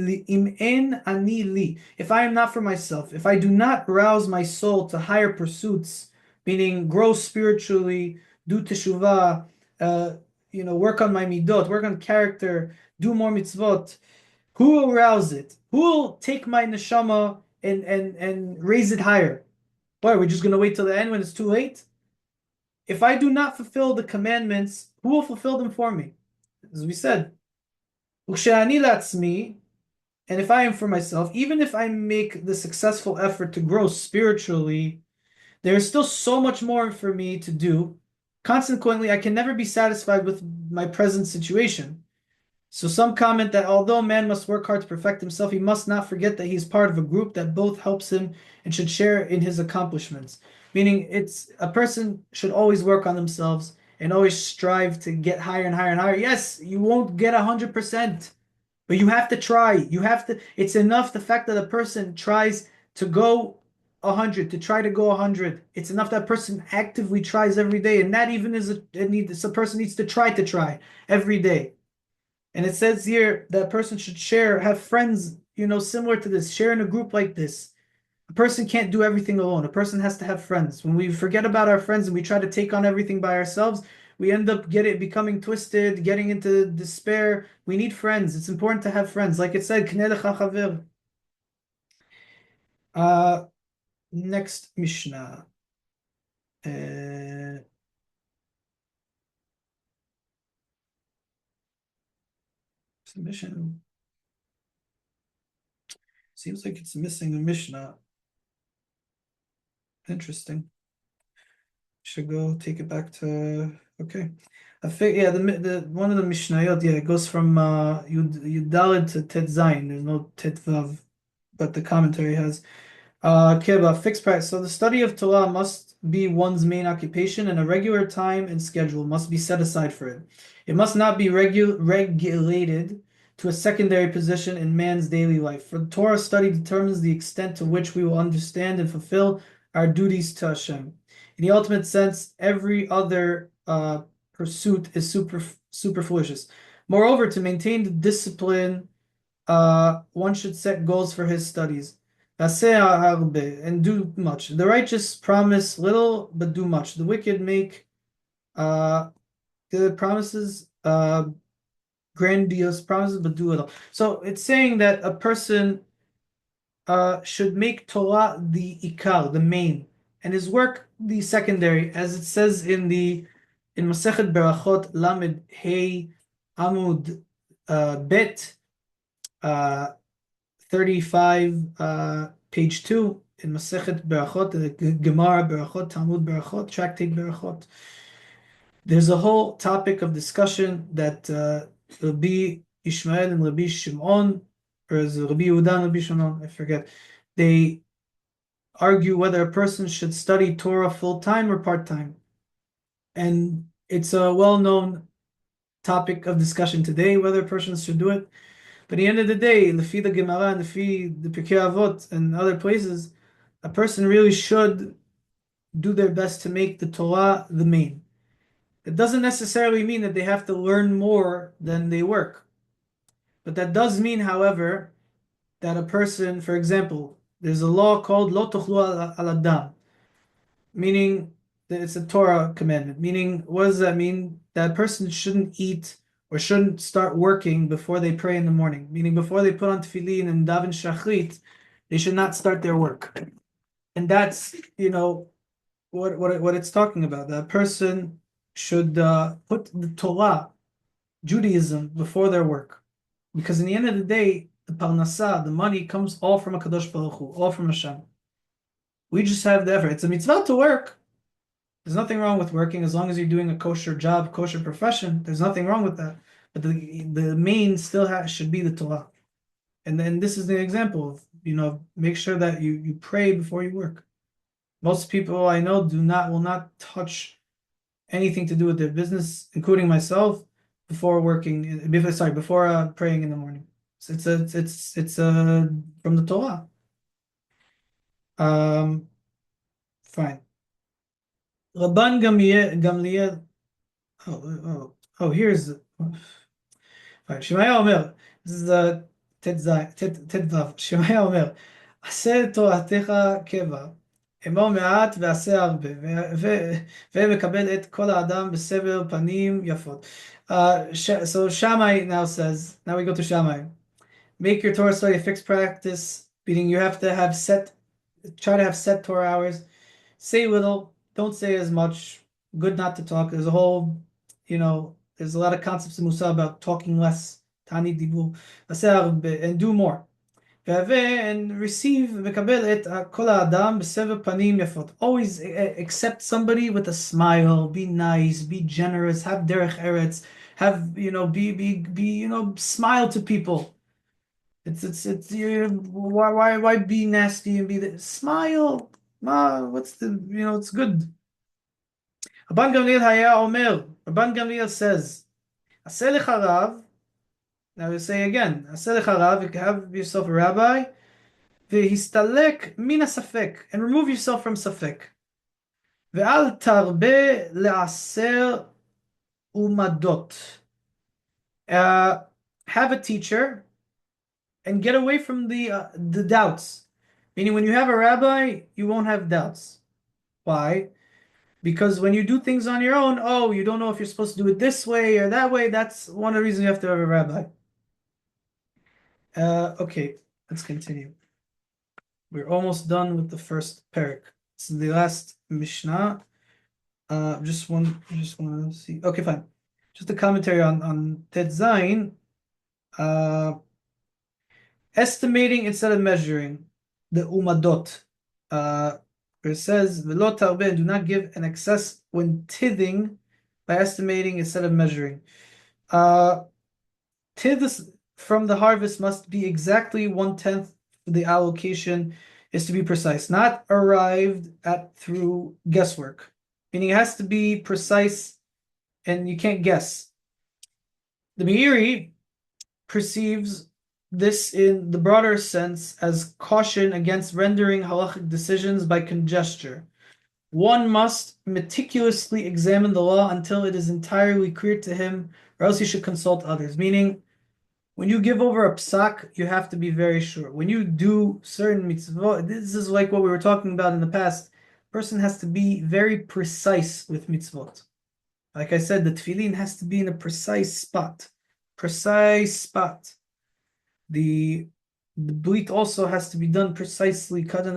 li. If I am not for myself, if I do not rouse my soul to higher pursuits, meaning grow spiritually, do teshuvah, work on my midot, work on character, do more mitzvot, who will rouse it? Who will take my neshama and raise it higher? Boy, we're just going to wait till the end when it's too late? If I do not fulfill the commandments, who will fulfill them for me? As we said, and if I am for myself, even if I make the successful effort to grow spiritually, there is still so much more for me to do. Consequently, I can never be satisfied with my present situation. So some comment that although man must work hard to perfect himself, he must not forget that he is part of a group that both helps him and should share in his accomplishments. Meaning it's a person should always work on themselves and always strive to get higher and higher and higher. Yes, you won't get 100%, but you have to try. It's enough the fact that a person tries to go 100, to try to go 100. It's enough that person actively tries every day. And that even is a person needs to try every day. And it says here that a person should have friends, similar to this, share in a group like this. A person can't do everything alone. A person has to have friends. When we forget about our friends and we try to take on everything by ourselves, we end up becoming twisted, getting into despair. We need friends. It's important to have friends. Like it said, Uh, Next Mishnah. Uh, Submission. Seems like it's missing a Mishnah. Interesting. Should go take it back to okay. I think yeah, the one of the Mishnayot, yeah, it goes from Yud Daled to Tet Zayin. There's no Tet Vav, but the commentary has. Kiba, fixed price. So the study of Torah must be one's main occupation, and a regular time and schedule must be set aside for it. It must not be regulated to a secondary position in man's daily life. For Torah study determines the extent to which we will understand and fulfill our duties to Hashem. In the ultimate sense, every other pursuit is superfluous. Moreover, to maintain the discipline, one should set goals for his studies. And do much. The righteous promise little, but do much. The wicked make good promises, grandiose promises, but do little. So it's saying that a person should make Torah the ikar, the main, and his work the secondary, as it says in Masechet Berachot Lamed Hey Amud Bet. 35, page 2 in Masechet Berachot, the Gemara Berachot, Talmud Berachot, Tractate Berachot. There's a whole topic of discussion that Rabbi Ishmael and Rabbi Shimon, or is it Rabbi Yehuda and Rabbi Shimon, I forget, they argue whether a person should study Torah full-time or part-time. And it's a well-known topic of discussion today, whether a person should do it. But at the end of the day, Lefi the Gemara and Lefi the Pirkay Avot and other places, a person really should do their best to make the Torah the main. It doesn't necessarily mean that they have to learn more than they work. But that does mean, however, that a person, for example, there's a law called Lo Tuchlu al Adam, meaning that it's a Torah commandment. Meaning, what does that mean? That a person shouldn't eat or shouldn't start working before they pray in the morning. Meaning, before they put on tefillin and daven shachrit, they should not start their work. And that's, what it's talking about. That a person should put the Torah, Judaism, before their work. Because in the end of the day, the parnasah, the money, comes all from HaKadosh Baruch Hu, all from Hashem. We just have the effort. It's a mitzvah to work. There's nothing wrong with working as long as you're doing a kosher job, kosher profession. There's nothing wrong with that. But the main still should be the Torah. And then this is the example of, make sure that you pray before you work. Most people I know will not touch anything to do with their business, including myself, before praying in the morning. So it's from the Torah. Fine. Rabban Gamliel. Here's. Fine. Shemaya Omer. This is the Tet Vav. Shemaya Omer. עשה תורתך קבע, אמור מעט ועשה הרבה, ומקבל את כל האדם בסבר פנים יפות. So Shammai now says, now we go to Shammai. Make your Torah study a fixed practice, meaning you have to try to have set Torah hours. Say little, don't say as much. Good not to talk. There's a lot of concepts in Musa about talking less. Tani dibu, and do more. And receive, מקבל את כל האדם בסבר פנים יפות. Always accept somebody with a smile. Be nice. Be generous. Have derech eretz. Have smile to people. Why be nasty and smile? It's good. Rabban Gamliel haya omer. Rabban Gamliel says, עשה לך רב. Now we say again, עשה לך רב, you have yourself a rabbi, והסתלק מן הספק, and remove yourself from ספק. ואל תרבה לעשר ומדות. Have a teacher and get away from the doubts. Meaning when you have a rabbi, you won't have doubts. Why? Because when you do things on your own, you don't know if you're supposed to do it this way or that way. That's one of the reasons you have to have a rabbi. Okay, let's continue. We're almost done with the first parak. This is the last Mishnah. Just want to see. Okay, fine. Just a commentary on Tet Zayin. Estimating instead of measuring the umadot. It says, "Velo tarbe," do not give an excess when tithing by estimating instead of measuring. Tiths from the harvest must be exactly 1/10. The allocation is to be precise, not arrived at through guesswork. Meaning it has to be precise and you can't guess. The Meiri perceives this in the broader sense as caution against rendering halachic decisions by conjecture. One must meticulously examine the law until it is entirely clear to him, or else he should consult others. Meaning, when you give over a psak, you have to be very sure. When you do certain mitzvot, this is like what we were talking about in the past. A person has to be very precise with mitzvot. Like I said, the tefillin has to be in a precise spot. Precise spot. The bleat also has to be done precisely, cut in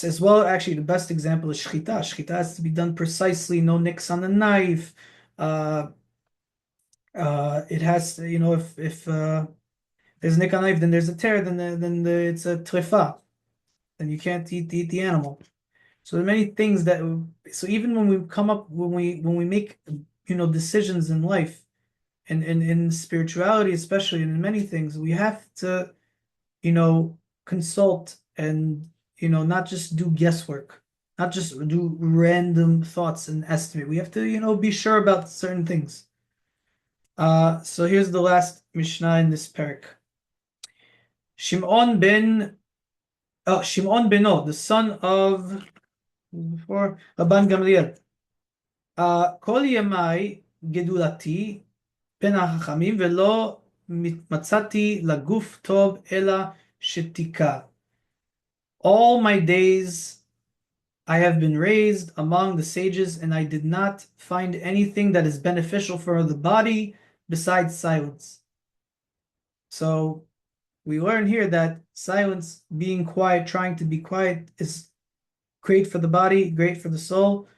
as well. Actually, the best example is shchita. Shchita has to be done precisely, no nicks on the knife. It has to, if there's a nick on the knife, then there's a tear, it's a trefa. Then you can't eat the animal. So there are many things that. So even when we come up, when we make decisions in life, and in spirituality especially, and in many things, we have to consult and not just do guesswork, not just do random thoughts and estimate. We have to be sure about certain things. So here's the last Mishnah in this parak. Shimon Beno, the son of Rabban Gamliel. Kol yemai gedulati בין החכמים ולא מצאתי לגוף טוב אלא שתיקה. All my days I have been raised among the sages, and I did not find anything that is beneficial for the body besides silence. So we learn here that silence, being quiet, trying to be quiet, is great for the body, great for the soul,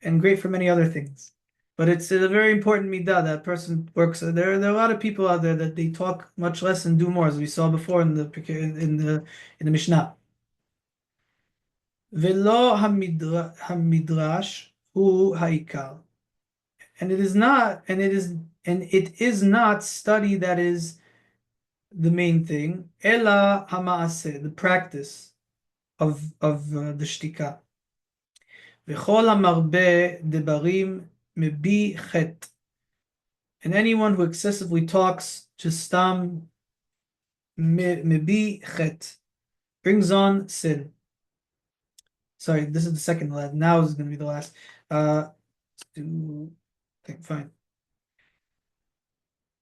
and great for many other things. But it's a very important midah that person works. There are a lot of people out there that they talk much less and do more, as we saw before in the Mishnah. Velo hamidrash hu haikar, and it is not study that is the main thing. Ela hamaaseh, the practice of the shtika. V'chol hamarbe debarim mebi chet, and anyone who excessively talks, justam mebi chet, brings on sin. Sorry, this is the second last. Now is going to be the last. Fine.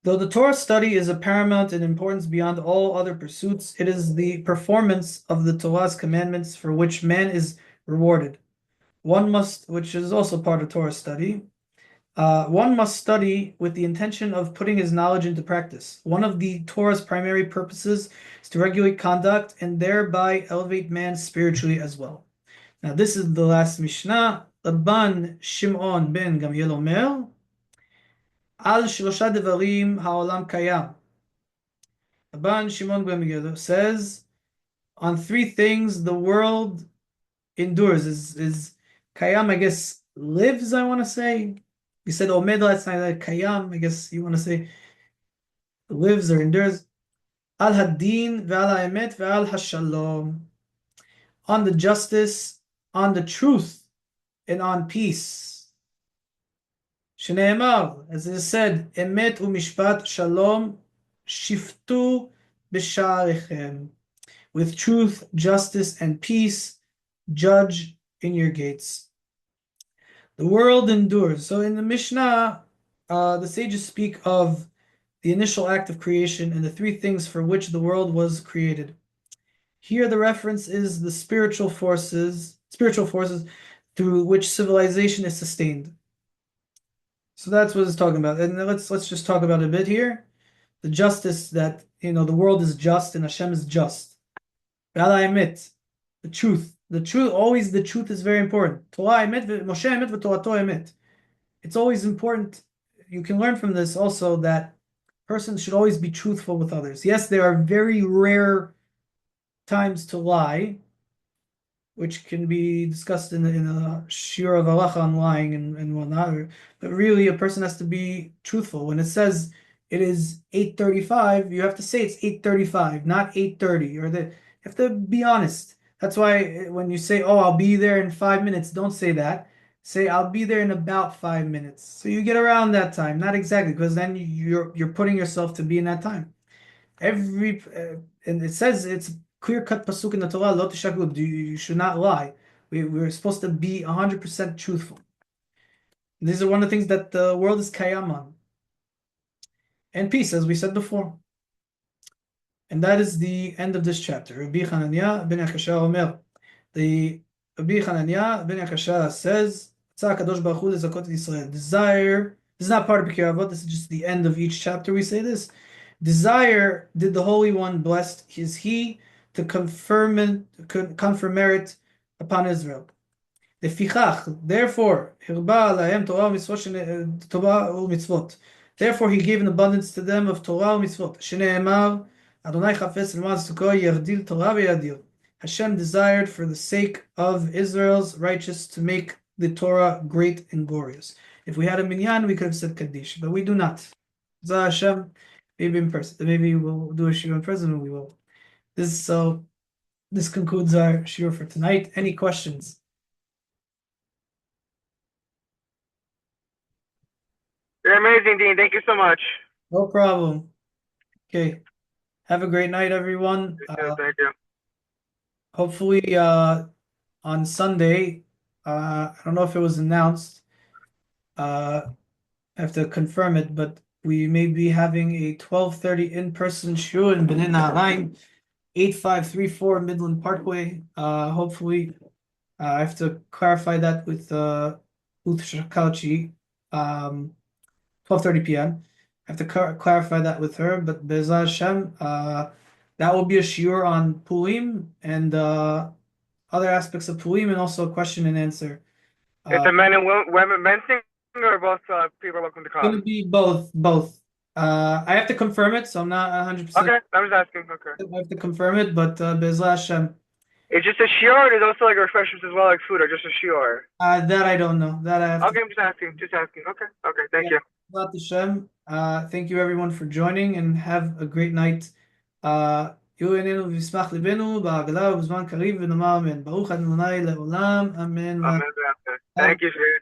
Though the Torah study is of paramount in importance beyond all other pursuits, it is the performance of the Torah's commandments for which man is rewarded. Which is also part of Torah study. One must study with the intention of putting his knowledge into practice. One of the Torah's primary purposes is to regulate conduct and thereby elevate man spiritually as well. Now, this is the last Mishnah. Rabban Shimon ben Gamliel Omer, Al Shlosha Devarim Ha'olam Kayam. Rabban Shimon ben Gamliel says, on three things the world endures. Is Kayam, I guess, lives, I want to say. You said Omed last night, Kayam, I guess you want to say lives or endures. Al Hadin ve'al ha'emet ve'al ha'shalom. On the justice, on the truth, and on peace. Shneimar, as it is said, Emet u'mishpat shalom shiftu b'sha'arechem. With truth, justice, and peace, judge in your gates. The world endures. So in the Mishnah, the sages speak of the initial act of creation and the three things for which the world was created. Here the reference is the spiritual forces through which civilization is sustained. So that's what it's talking about. And let's just talk about it a bit here. the justice that, the world is just and Hashem is just. Ve'ala emet, the truth. The truth, always the truth is very important. Torah emet, Moshe emet, v'Torato emet. It's always important. You can learn from this also that persons should always be truthful with others. Yes, there are very rare times to lie, which can be discussed in a shiur of halacha on lying and whatnot. But really, a person has to be truthful. When it says it is 8:35, you have to say it's 8:35, not 8:30, or that you have to be honest. That's why when you say, "Oh, I'll be there in 5 minutes," don't say that. Say, "I'll be there in about 5 minutes." So you get around that time, not exactly, because then you're putting yourself to be in that time. And it says it's clear-cut pasuk in the Torah, lo tishagud, you should not lie. We're supposed to be 100% truthful. And these are one of the things that the world is kayam on. And peace, as we said before. And that is the end of this chapter. Rabbi Hananiah ben Akasha Omer. The Rabbi Hananiah ben Akasha says, "Tzah Kadosh Baruch Hu lezakot Yisrael." Desire. This is not part of Pirkay Avot. This is just the end of each chapter. We say this. Desire did the Holy One blessed is He to confer merit upon Israel. לפיכך, therefore, הרבה להם תורה ומצוות. Therefore he gave an abundance to them of Torah ומצוות. שנאמר, אדוני חפץ למען עסוקו יגדיל תורה ויאדיר. Hashem desired for the sake of Israel's righteous to make the Torah great and glorious. If we had a minyan, we could have said Kaddish, but we do not. Zah Hashem, maybe in person. Maybe we'll do a shiur in person, we will. This concludes our shiur for tonight. Any questions? You're amazing, Dean. Thank you so much. No problem. Okay. Have a great night, everyone. You too. Thank you. Hopefully, on Sunday, I don't know if it was announced. I have to confirm it, but we may be having a 12:30 in-person shiur in Bnei Naharaim, 8534 Midland Parkway. Hopefully, I have to clarify that with Ruth Shakauchi. 12:30 p.m. I have to clarify that with her, but Be'ezrat Hashem, that will be a shiur on Purim and other aspects of Purim, and also a question and answer. It's a men and women men's thing, or both people are welcome to It's going come? to be both. I have to confirm it, so I'm not 100%. Okay, I was asking. Okay. I have to confirm it, but Be'ezrat Hashem. It's just a shiur, or there's also like refreshments as well, like food, or just a shiur? That I don't know. That I have Okay, I'm just asking. Just asking. Okay. Okay. Thank you. Be'ezrat Hashem. Thank you everyone for joining, and have a great night. יהיו עינינו וישמח ליבנו בעגלה ובזמן קריב ונאמר אמן. ברוך ה' לעולם, אמן. Amen. Thank you, sir.